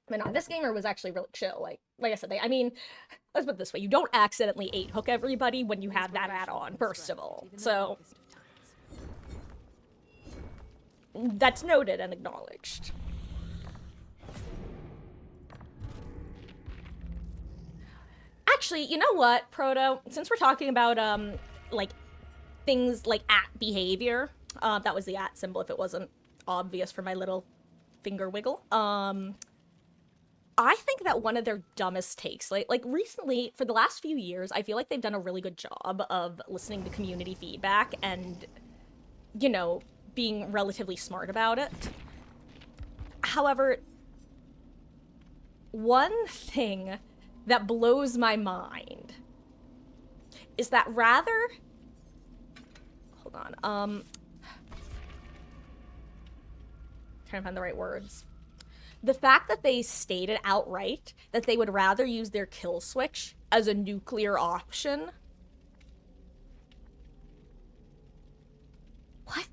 But no, this gamer was actually really chill. Like I said, I mean, let's put it this way. You don't accidentally 8-hook everybody when you have that add-on, first of all. So, that's noted and acknowledged. Actually, you know what, Proto? Since we're talking about, like, things like behavior, that was the symbol if it wasn't obvious for my little finger wiggle. I think that one of their dumbest takes, like recently, for the last few years, I feel like they've done a really good job of listening to community feedback and, you know, being relatively smart about it. However, one thing that blows my mind is that rather... Hold on, trying to find the right words. The fact that they stated outright that they would rather use their kill switch as a nuclear option. What?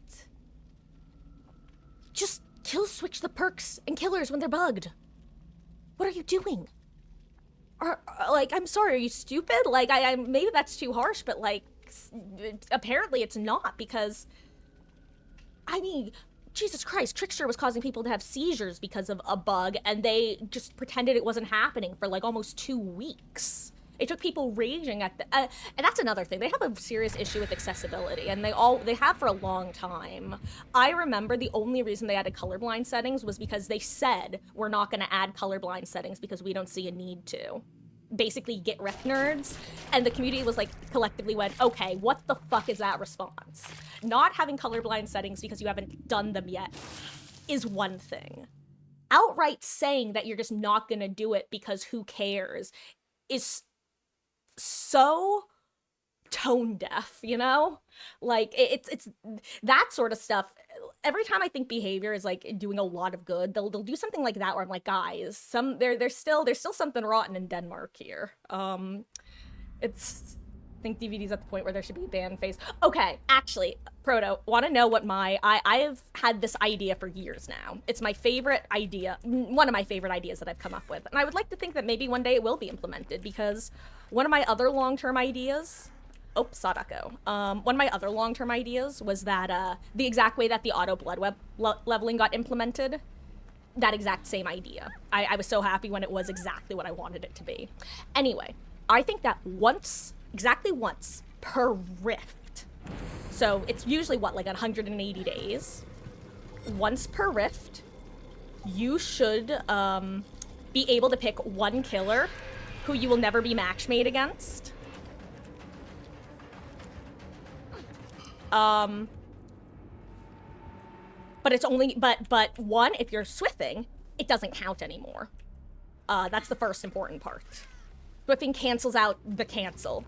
Just kill switch the perks and killers when they're bugged. What are you doing? Like, I'm sorry, are you stupid? Like, maybe that's too harsh, but like, apparently it's not, because, I mean, Jesus Christ, Trickster was causing people to have seizures because of a bug, and they just pretended it wasn't happening for like almost 2 weeks. It took people raging at the, and that's another thing. They have a serious issue with accessibility, and they have for a long time. I remember the only reason they added colorblind settings was because they said, we're not gonna add colorblind settings because we don't see a need to. Basically get wrecked nerds, and the community was like collectively went, okay, what the fuck is that response? Not having colorblind settings because you haven't done them yet is one thing. Outright saying that you're just not gonna do it because who cares is so tone deaf, you know? Like, it's that sort of stuff. Every time I think behavior is like doing a lot of good, they'll do something like that where I'm like, guys, there's still something rotten in Denmark here. It's think DVD's at the point where there should be a ban phase. Okay, actually, Proto, want to know what I have had this idea for years now. It's my favorite idea, one of my favorite ideas that I've come up with. And I would like to think that maybe one day it will be implemented, because one of my other long-term ideas... Oh, Sadako. One of my other long-term ideas was that the exact way that the auto blood leveling got implemented, that exact same idea. I was so happy when it was exactly what I wanted it to be. Anyway, I think that exactly once per rift, so it's usually what, like 180 days, once per rift, you should be able to pick one killer who you will never be matchmade against. But it's only, but one, if you're swifting, it doesn't count anymore. That's the first important part. Swifting cancels out the cancel.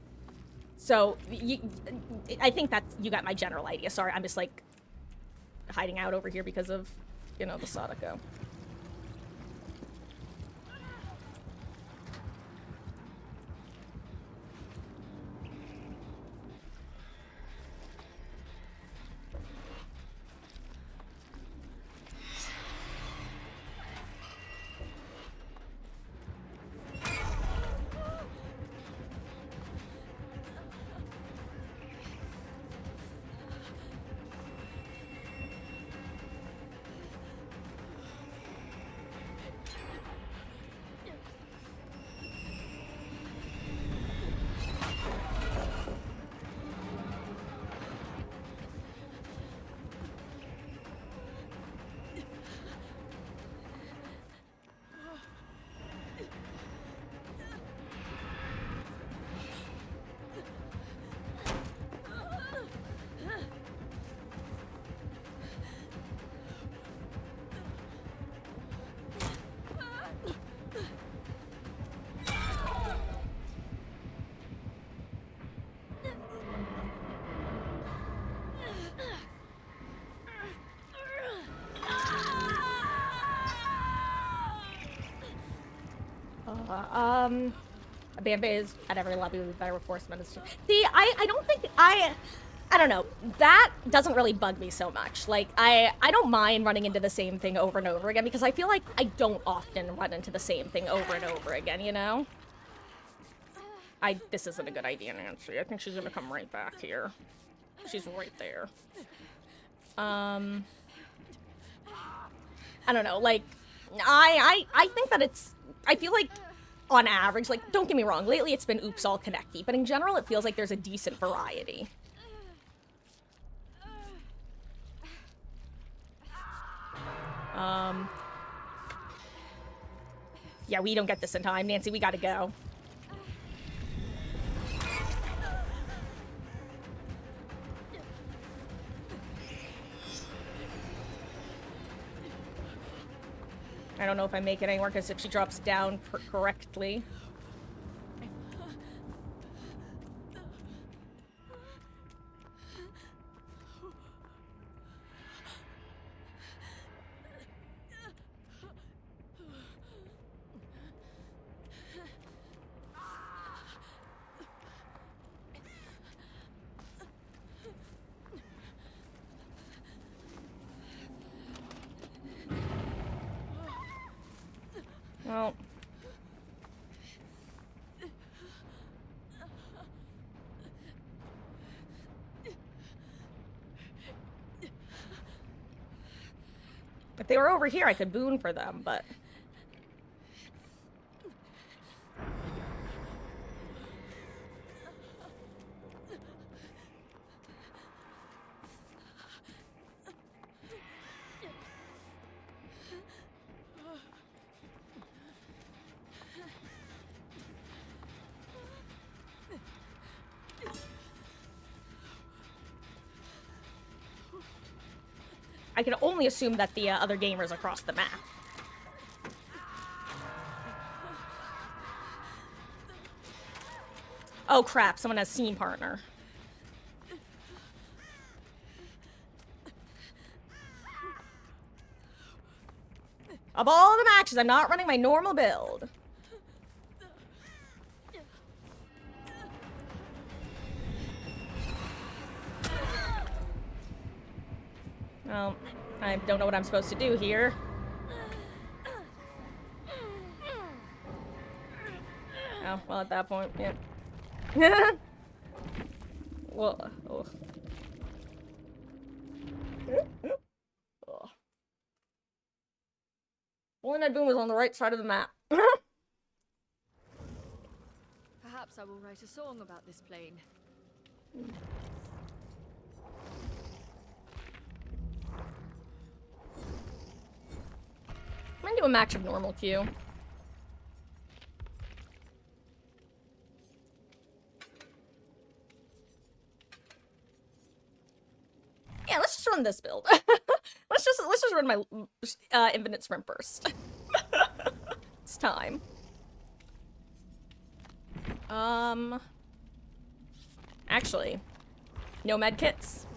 So, I think that you got my general idea. Sorry, I'm just, like, hiding out over here because of, you know, the Sadako. A band phase at every lobby would be better with force medicine. See, I don't think I don't know. That doesn't really bug me so much. Like, I don't mind running into the same thing over and over again, because I feel like I don't often run into the same thing over and over again, you know? This isn't a good idea, Nancy. I think she's gonna come right back here. She's right there. I don't know, like, I think that I feel like, on average, like, don't get me wrong, lately it's been oops all connecty, but in general it feels like there's a decent variety. Yeah, we don't get this in time. Nancy, we gotta go. I don't know if I make it anywhere, because if she drops down correctly. Well. If they were over here, I could boon for them, but... I can only assume that the other gamer's across the map. Oh crap, someone has scene partner. Of all the matches, I'm not running my normal build. Well, I don't know what I'm supposed to do here. Oh, well, at that point, yeah. Well, oh. Only Ned Boom was on the right side of the map. Perhaps I will write a song about this plane. I'm gonna do a match of normal queue. Yeah, let's just run this build. let's just run my infinite sprint burst. It's time. Actually, no med kits.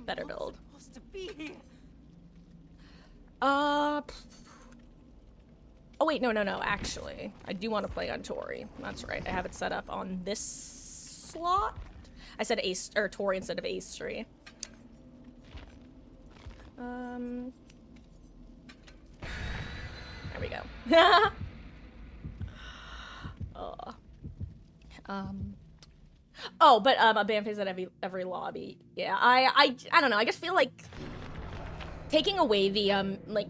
Better build. Supposed to be here. Oh wait, no, actually. I do want to play on Tori. That's right, I have it set up on this slot. I said Ace, or Tori instead of Ace3. There we go. Oh, but a ban phase at every lobby. Yeah, I don't know. I just feel like taking away the like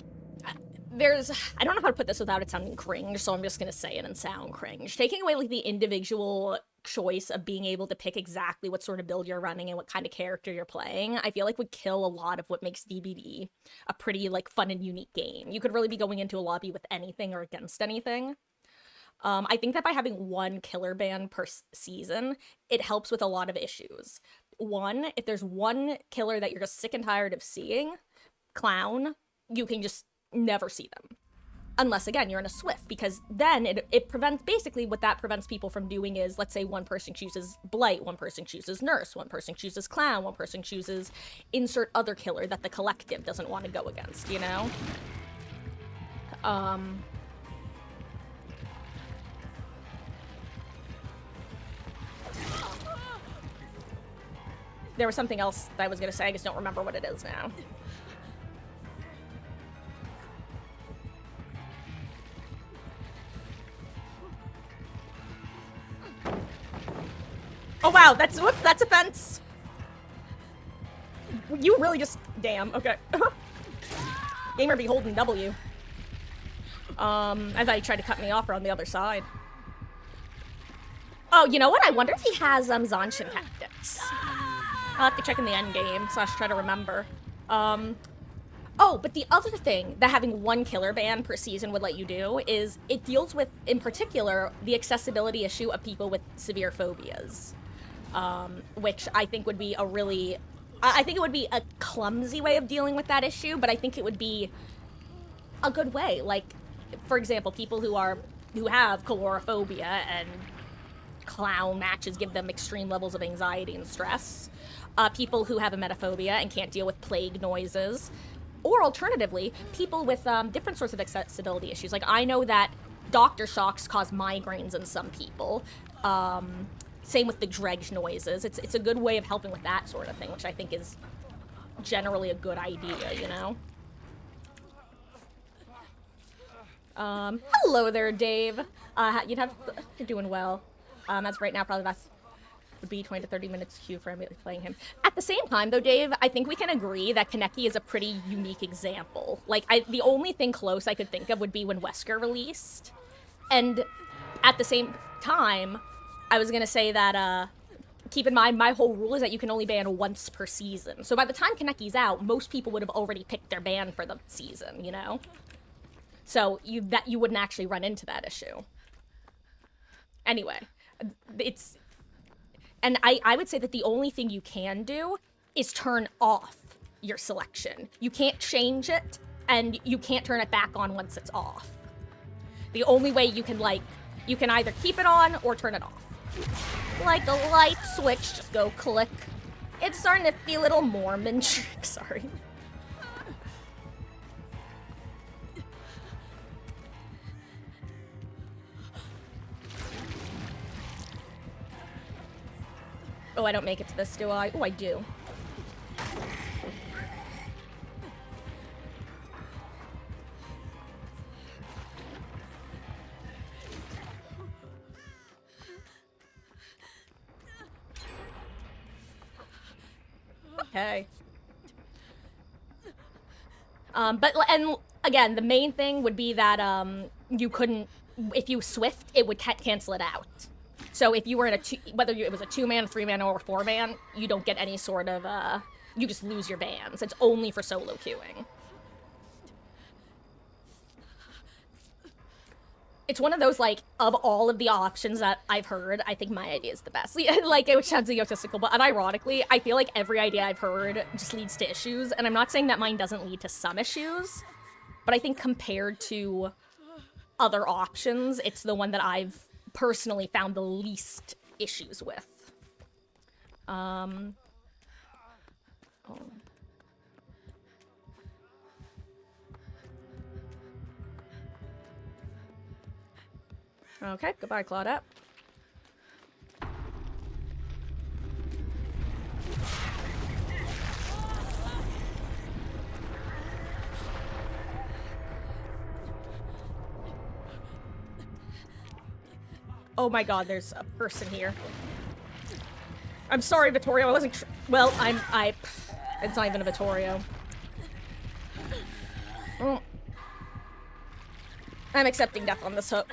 there's I don't know how to put this without it sounding cringe, so I'm just gonna say it and sound cringe. Taking away like the individual choice of being able to pick exactly what sort of build you're running and what kind of character you're playing, I feel like would kill a lot of what makes DBD a pretty like fun and unique game. You could really be going into a lobby with anything or against anything. I think that by having one killer ban per season, it helps with a lot of issues. One, if there's one killer that you're just sick and tired of seeing, Clown, you can just never see them. Unless, again, you're in a Swift, because then it prevents, basically what that prevents people from doing is, let's say one person chooses Blight, one person chooses Nurse, one person chooses Clown, one person chooses insert other killer that the collective doesn't want to go against, you know? There was something else that I was gonna say, I just don't remember what it is now. Oh wow, that's a fence. You really just, damn, okay. Gamer be holding W. I thought he tried to cut me off on the other side. Oh, you know what? I wonder if he has Zanshin tactics. I'll have to check in the end game, / try to remember. Oh, but the other thing that having one killer ban per season would let you do is it deals with, in particular, the accessibility issue of people with severe phobias. Which I think would be a really... I think it would be a clumsy way of dealing with that issue, but I think it would be a good way. Like, for example, people who have calorophobia and Clown matches give them extreme levels of anxiety and stress. People who have emetophobia and can't deal with plague noises. Or alternatively, people with different sorts of accessibility issues. Like, I know that doctor shocks cause migraines in some people. Same with the dredge noises. It's a good way of helping with that sort of thing, which I think is generally a good idea, you know? Hello there, Dave. You're doing well. As of right now, probably that's would be 20 to 30 minutes queue for immediately playing him. At the same time, though, Dave, I think we can agree that Kaneki is a pretty unique example. Like, the only thing close I could think of would be when Wesker released. And at the same time, I was gonna say that, keep in mind, my whole rule is that you can only ban once per season. So by the time Kaneki's out, most people would have already picked their ban for the season, you know? So you wouldn't actually run into that issue. Anyway, and I would say that the only thing you can do is turn off your selection. You can't change it, and you can't turn it back on once it's off. The only way you can either keep it on or turn it off. Like a light switch, just go click. It's starting to feel a little Mormon trick, sorry. Oh, I don't make it to this, do I? Oh, I do. okay. And again, the main thing would be that you couldn't, if you swift, it would cancel it out. So if you were in a whether it was a 2-man, 3-man, or a 4-man, you don't get any sort of you just lose your bans. It's only for solo queuing. It's one of those, like, of all of the options that I've heard, I think my idea is the best. Like, which sounds egotistical, but unironically, I feel like every idea I've heard just leads to issues, and I'm not saying that mine doesn't lead to some issues, but I think compared to other options, it's the one that I've personally found the least issues with. Oh. Okay, goodbye, Claudette. Oh my god, there's a person here. I'm sorry, Vittorio, I wasn't well, it's not even a Vittorio. Oh. I'm accepting death on this hook.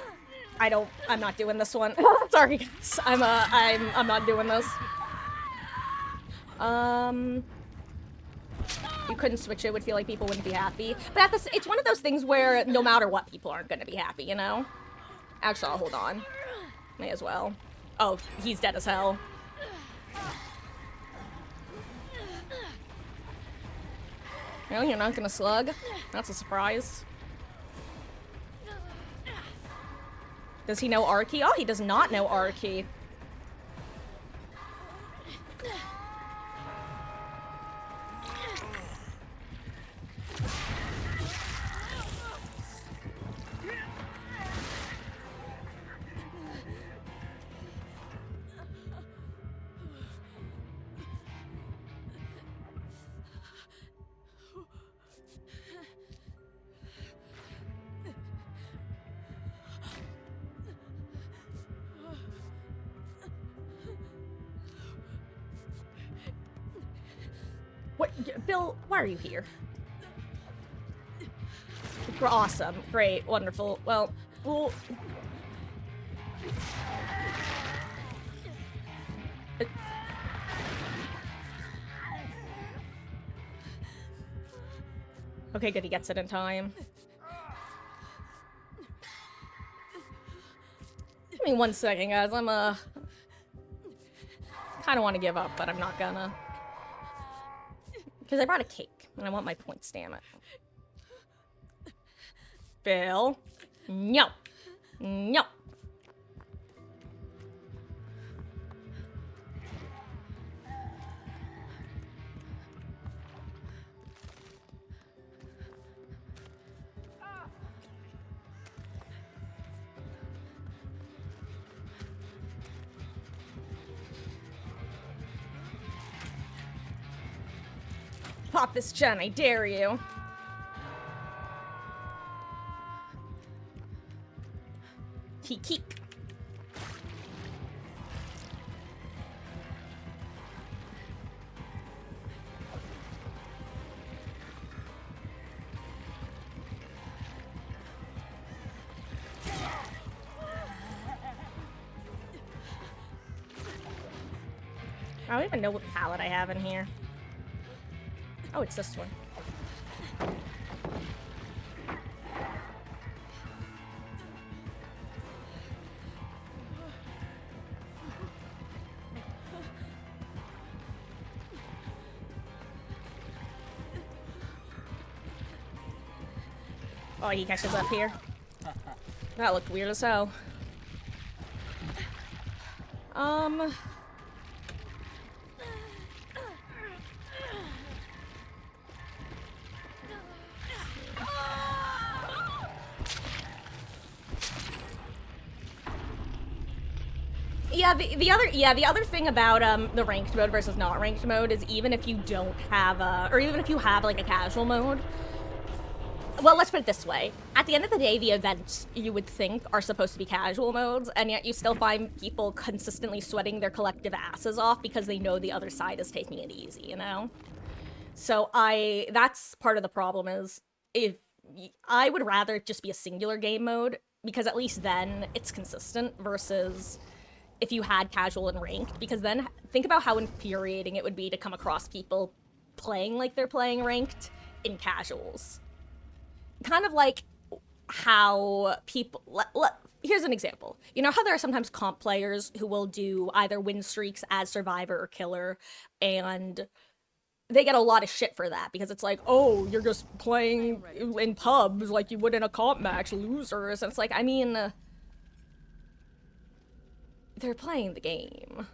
I'm not doing this one. Sorry, guys. I'm not doing this. You couldn't switch it, would feel like people wouldn't be happy. But it's one of those things where no matter what, people aren't gonna be happy, you know? Actually, I'll hold on. May as well. Oh, he's dead as hell. Well, you're not gonna slug? That's a surprise. Does he know Arky? Oh, he does not know Arky. What, Bill, why are you here? Awesome. Great. Wonderful. Well, okay, good, he gets it in time. Give me 1 second, guys. I'm, kinda wanna give up, but I'm not gonna. Because I brought a cake, and I want my points, damn it. Bill. No. No. Pop this gen, I dare you. Keek. I don't even know what palette I have in here. Oh, it's this one. Oh, he catches up here. That looked weird as hell. The other thing about the ranked mode versus not ranked mode is even if you don't have or even if you have like a casual mode. Well, let's put it this way. At the end of the day, the events you would think are supposed to be casual modes, and yet you still find people consistently sweating their collective asses off because they know the other side is taking it easy, you know? So that's part of the problem is if I would rather it just be a singular game mode because at least then it's consistent versus if you had casual and ranked, because then think about how infuriating it would be to come across people playing like they're playing ranked in casuals. Kind of like how people here's an example. You know how there are sometimes comp players who will do either win streaks as survivor or killer, and they get a lot of shit for that because it's like, oh, you're just playing in pubs like you would in a comp match, losers. And it's like, I mean, they're playing the game.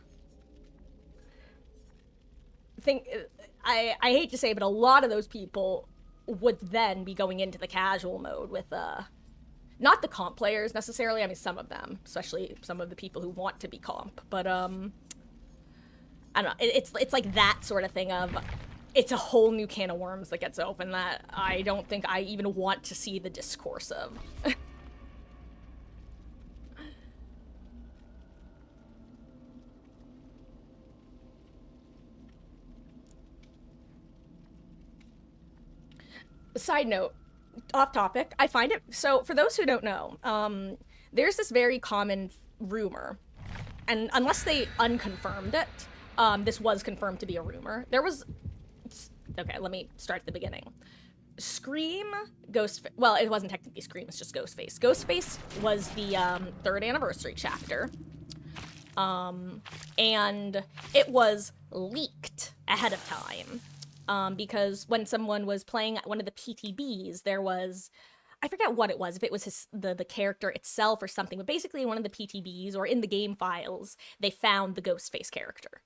I hate to say it, but a lot of those people would then be going into the casual mode with not the comp players necessarily. I mean, some of them, especially some of the people who want to be comp, but I don't know. It's like that sort of thing of it's a whole new can of worms that gets open that I don't think I even want to see the discourse of. Side note, off topic, I find it, so for those who don't know, there's this very common rumor, and unless they unconfirmed it, this was confirmed to be a rumor. There was, okay, let me start at the beginning. Scream, well, it wasn't technically Scream, it's just Ghostface. Ghostface was the 3rd anniversary chapter, and it was leaked ahead of time. Because when someone was playing one of the PTBs, there was, I forget what it was, if it was the character itself or something, but basically in one of the PTBs or in the game files, they found the Ghostface character.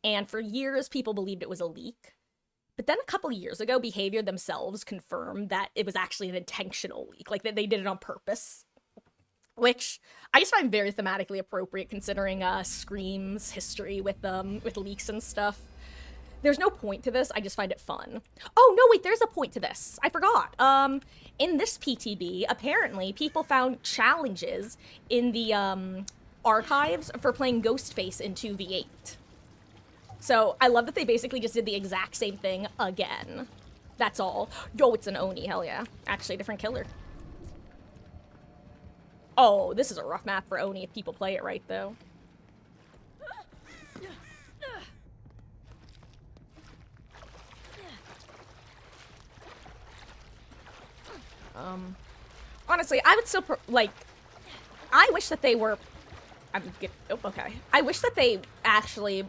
And for years, people believed it was a leak. But then a couple years ago, Behavior themselves confirmed that it was actually an intentional leak, like that they did it on purpose. Which I just find very thematically appropriate considering Scream's history with leaks and stuff. There's no point to this, I just find it fun. Oh, no, wait, there's a point to this. I forgot. In this PTB, apparently, people found challenges in the, archives for playing Ghostface in 2v8. So, I love that they basically just did the exact same thing again. That's all. Yo, it's an Oni, hell yeah. Actually, a different killer. Oh, this is a rough map for Oni if people play it right, though. Honestly, I would still, I wish that they were, okay. I wish that they actually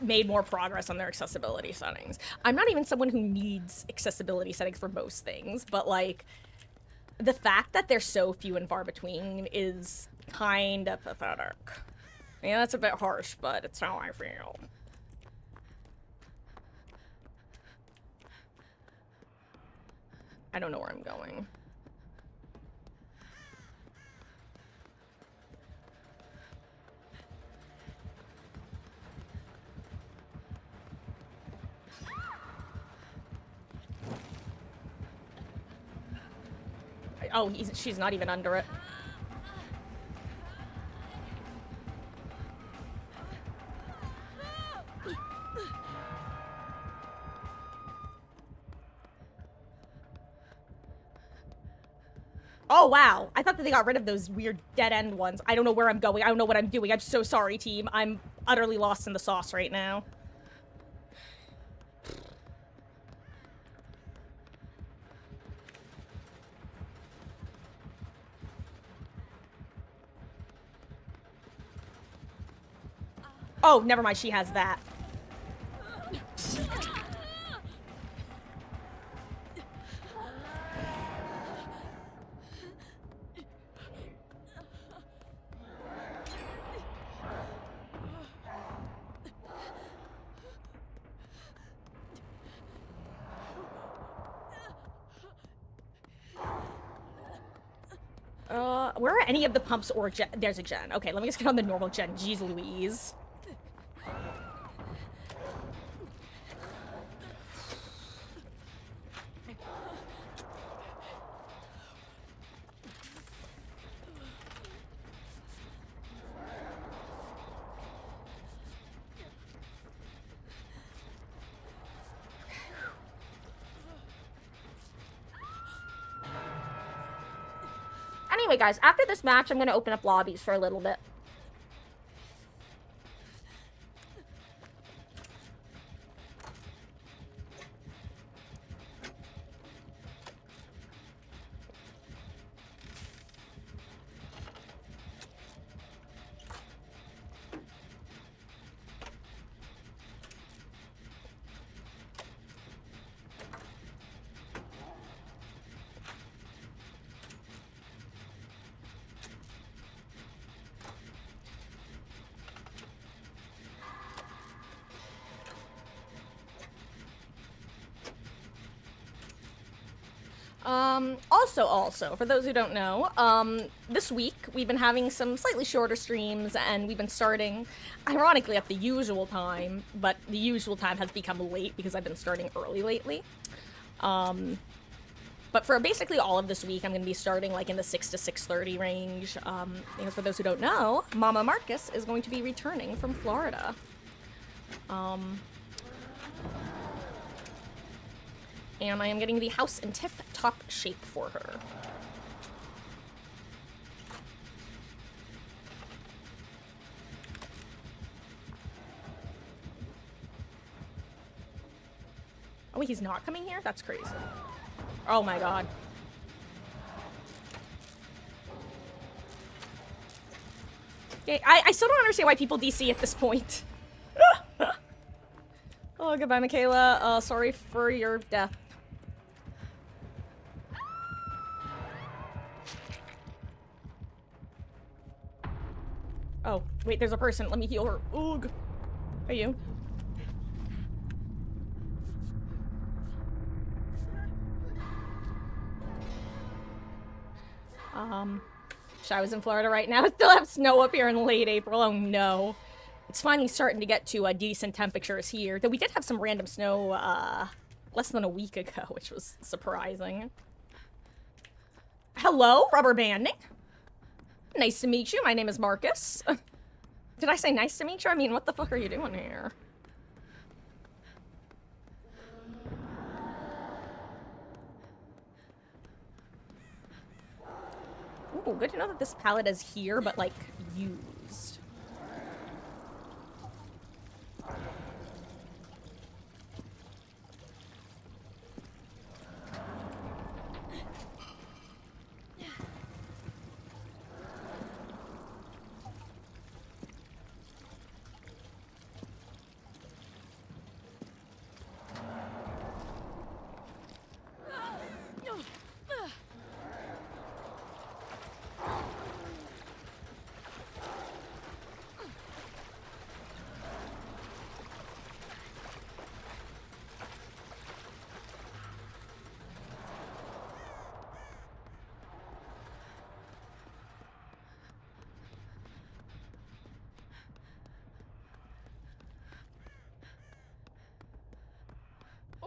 made more progress on their accessibility settings. I'm not even someone who needs accessibility settings for most things, but, like, the fact that they're so few and far between is kind of pathetic. Yeah, that's a bit harsh, but it's how I feel. I don't know where I'm going. Oh, she's not even under it. Oh, wow. I thought that they got rid of those weird dead-end ones. I don't know where I'm going. I don't know what I'm doing. I'm so sorry, team. I'm utterly lost in the sauce right now. Oh, never mind. She has that. Where are any of the pumps or gen? There's a gen. Okay, let me just get on the normal gen. Jeez Louise. anyway, guys, after this match, I'm gonna open up lobbies for a little bit. Also, for those who don't know, this week we've been having some slightly shorter streams, and we've been starting, ironically, at the usual time, but the usual time has become late because I've been starting early lately. But for basically all of this week, I'm going to be starting, like, in the 6 to 6:30 range, because for those who don't know, Mama Marcus is going to be returning from Florida. And I am getting the house in tip-top shape for her. Oh, he's not coming here? That's crazy. Oh my god. Okay, I still don't understand why people DC at this point. Oh, goodbye, Michaela. Sorry for your death. Oh, wait, there's a person. Let me heal her. Oog. Are you? Wish I was in Florida right now. I still have snow up here in late April. Oh no. It's finally starting to get to decent temperatures here. Though we did have some random snow less than a week ago, which was surprising. Hello, rubber banding. Nice to meet you. My name is Marcus. Did I say nice to meet you? I mean, what the fuck are you doing here? Ooh, good to know that this pallet is here, but, like, used.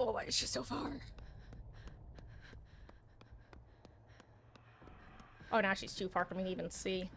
Oh, why is she so far? Oh, now she's too far for me to even see.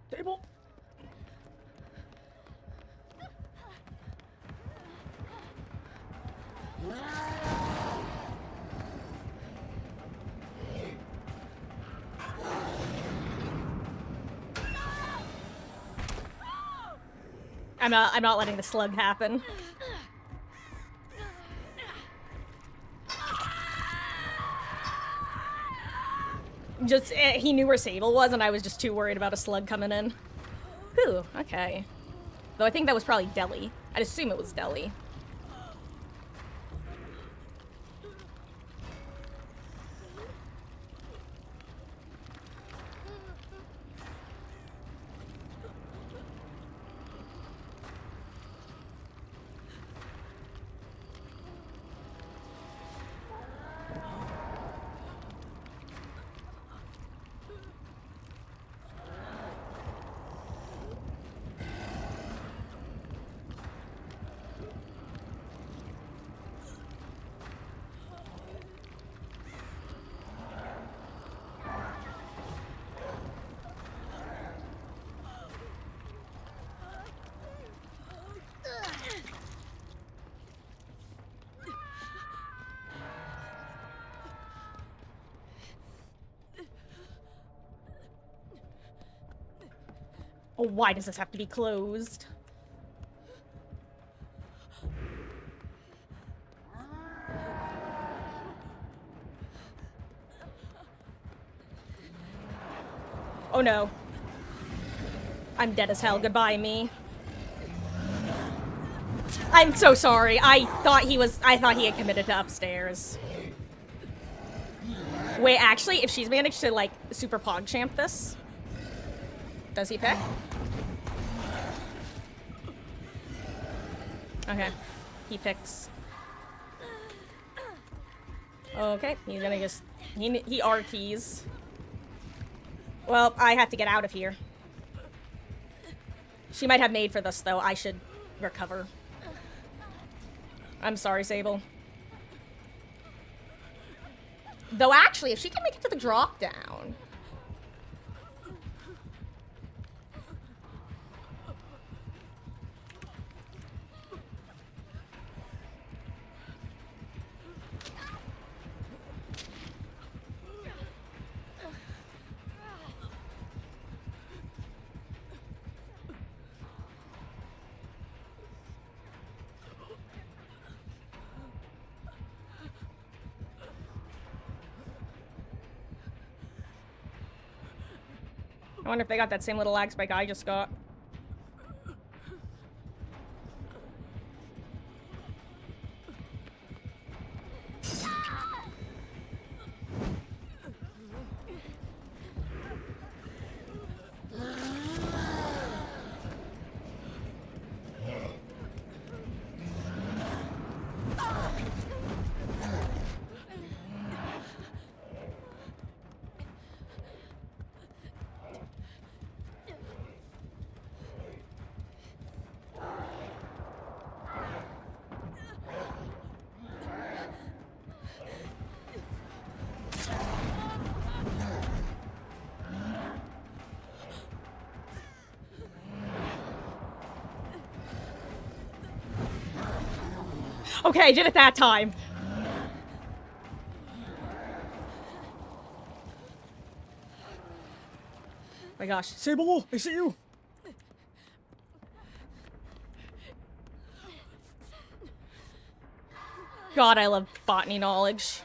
Table. I'm not letting the slug happen. Just, he knew where Sable was, and I was just too worried about a slug coming in. Whew, okay. Though I think that was probably Delhi. I'd assume it was Delhi. Oh, why does this have to be closed? Oh no. I'm dead as hell. Goodbye, me. I'm so sorry. I thought he had committed to upstairs. Wait, actually, if she's managed to, like, super PogChamp this... Does he pick? Okay. He picks. Okay, he's gonna just... He R-keys. Well, I have to get out of here. She might have made for this, though. I should recover. I'm sorry, Sable. Though, actually, if she can make it to the drop-down... I wonder if they got that same little lag spike I just got. Okay, I did it that time. Oh my gosh. Sable, I see you. God, I love botany knowledge.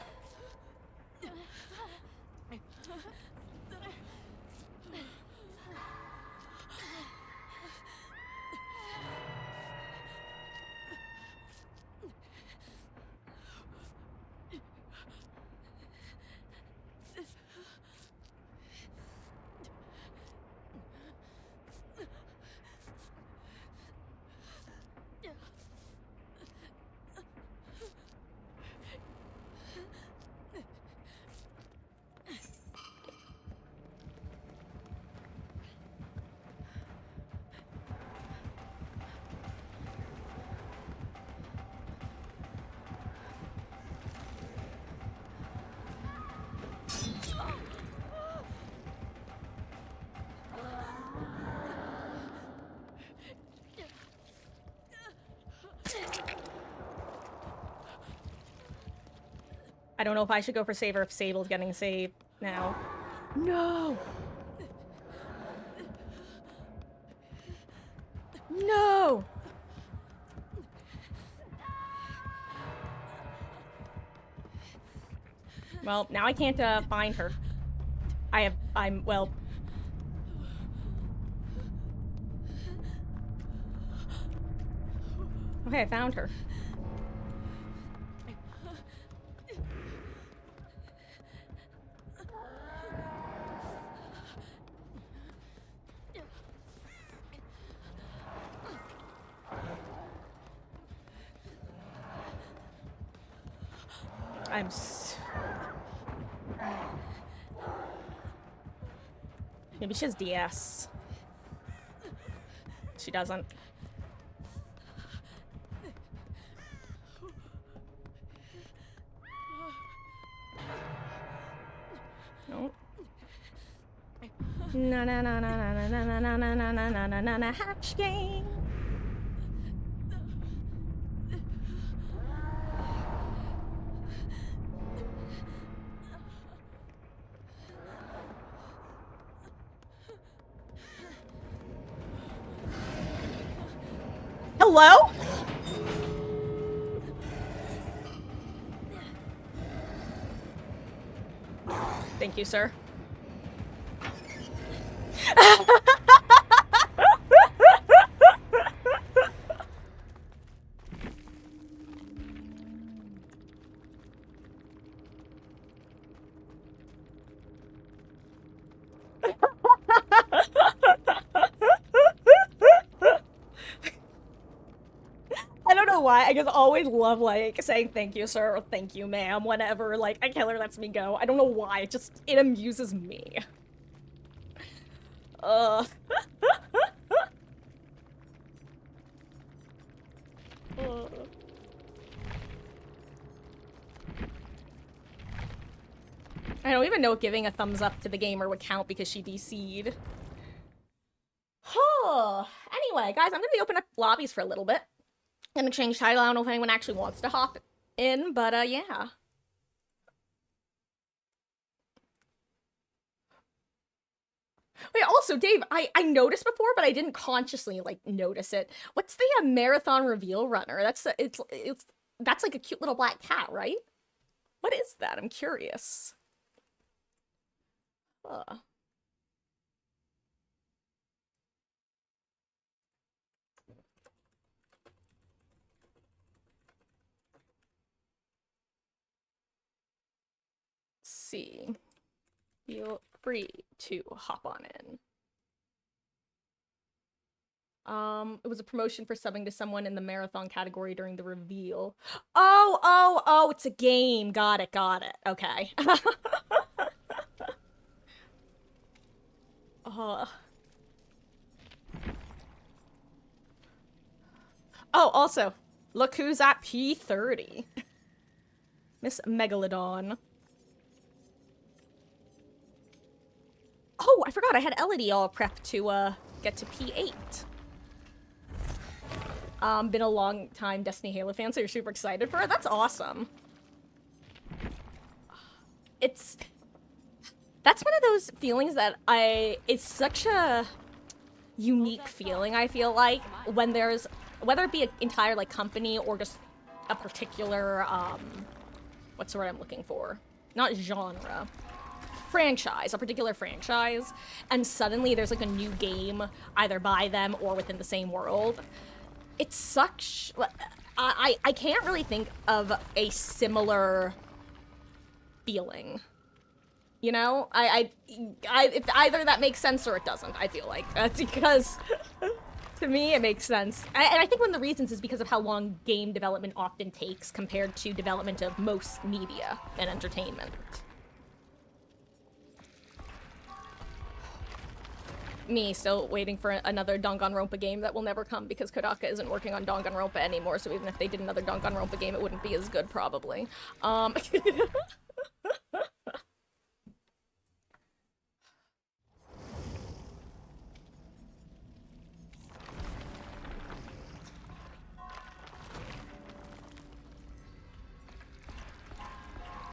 I don't know if I should go for save or if Sable's getting saved now. No! No! Well, now I can't find her. well... Okay, I found her. Maybe she has DS. She doesn't. No. Na na na na na na na na na na na na na na na hatch game. Hello? Thank you, sir. I don't know why, I just always love, like, saying thank you, sir, or thank you, ma'am, whenever, like, a killer lets me go. I don't know why, it amuses me. Ugh. I don't even know if giving a thumbs up to the gamer would count because she DC'd. Anyway, guys, I'm gonna be opening up lobbies for a little bit. Gonna change title. I don't know if anyone actually wants to hop in, but yeah. Wait, also, Dave, I noticed before, but I didn't consciously, like, notice it. What's the marathon reveal runner? That's like a cute little black cat, right? What is that? I'm curious. Let's see. Feel free to hop on in. It was a promotion for subbing to someone in the marathon category during the reveal. Oh, it's a game. Got it. Okay. Oh, also, look who's at P30. Miss Megalodon. Oh, I forgot I had Elodie all prepped to get to P8. Been a long time Destiny Halo fan, so you're super excited for it? That's awesome. That's one of those feelings that it's such a unique feeling, I feel like, when there's, whether it be an entire, like, company or just a particular, what's the word I'm looking for? Not genre. Franchise, a particular franchise, and suddenly there's, like, a new game, either by them or within the same world. It's such... I can't really think of a similar feeling. You know? If either that makes sense or it doesn't, I feel like. That's because, to me, it makes sense. And I think one of the reasons is because of how long game development often takes compared to development of most media and entertainment. Me still waiting for another Danganronpa game that will never come because Kodaka isn't working on Danganronpa anymore, so even if they did another Danganronpa game, it wouldn't be as good, probably.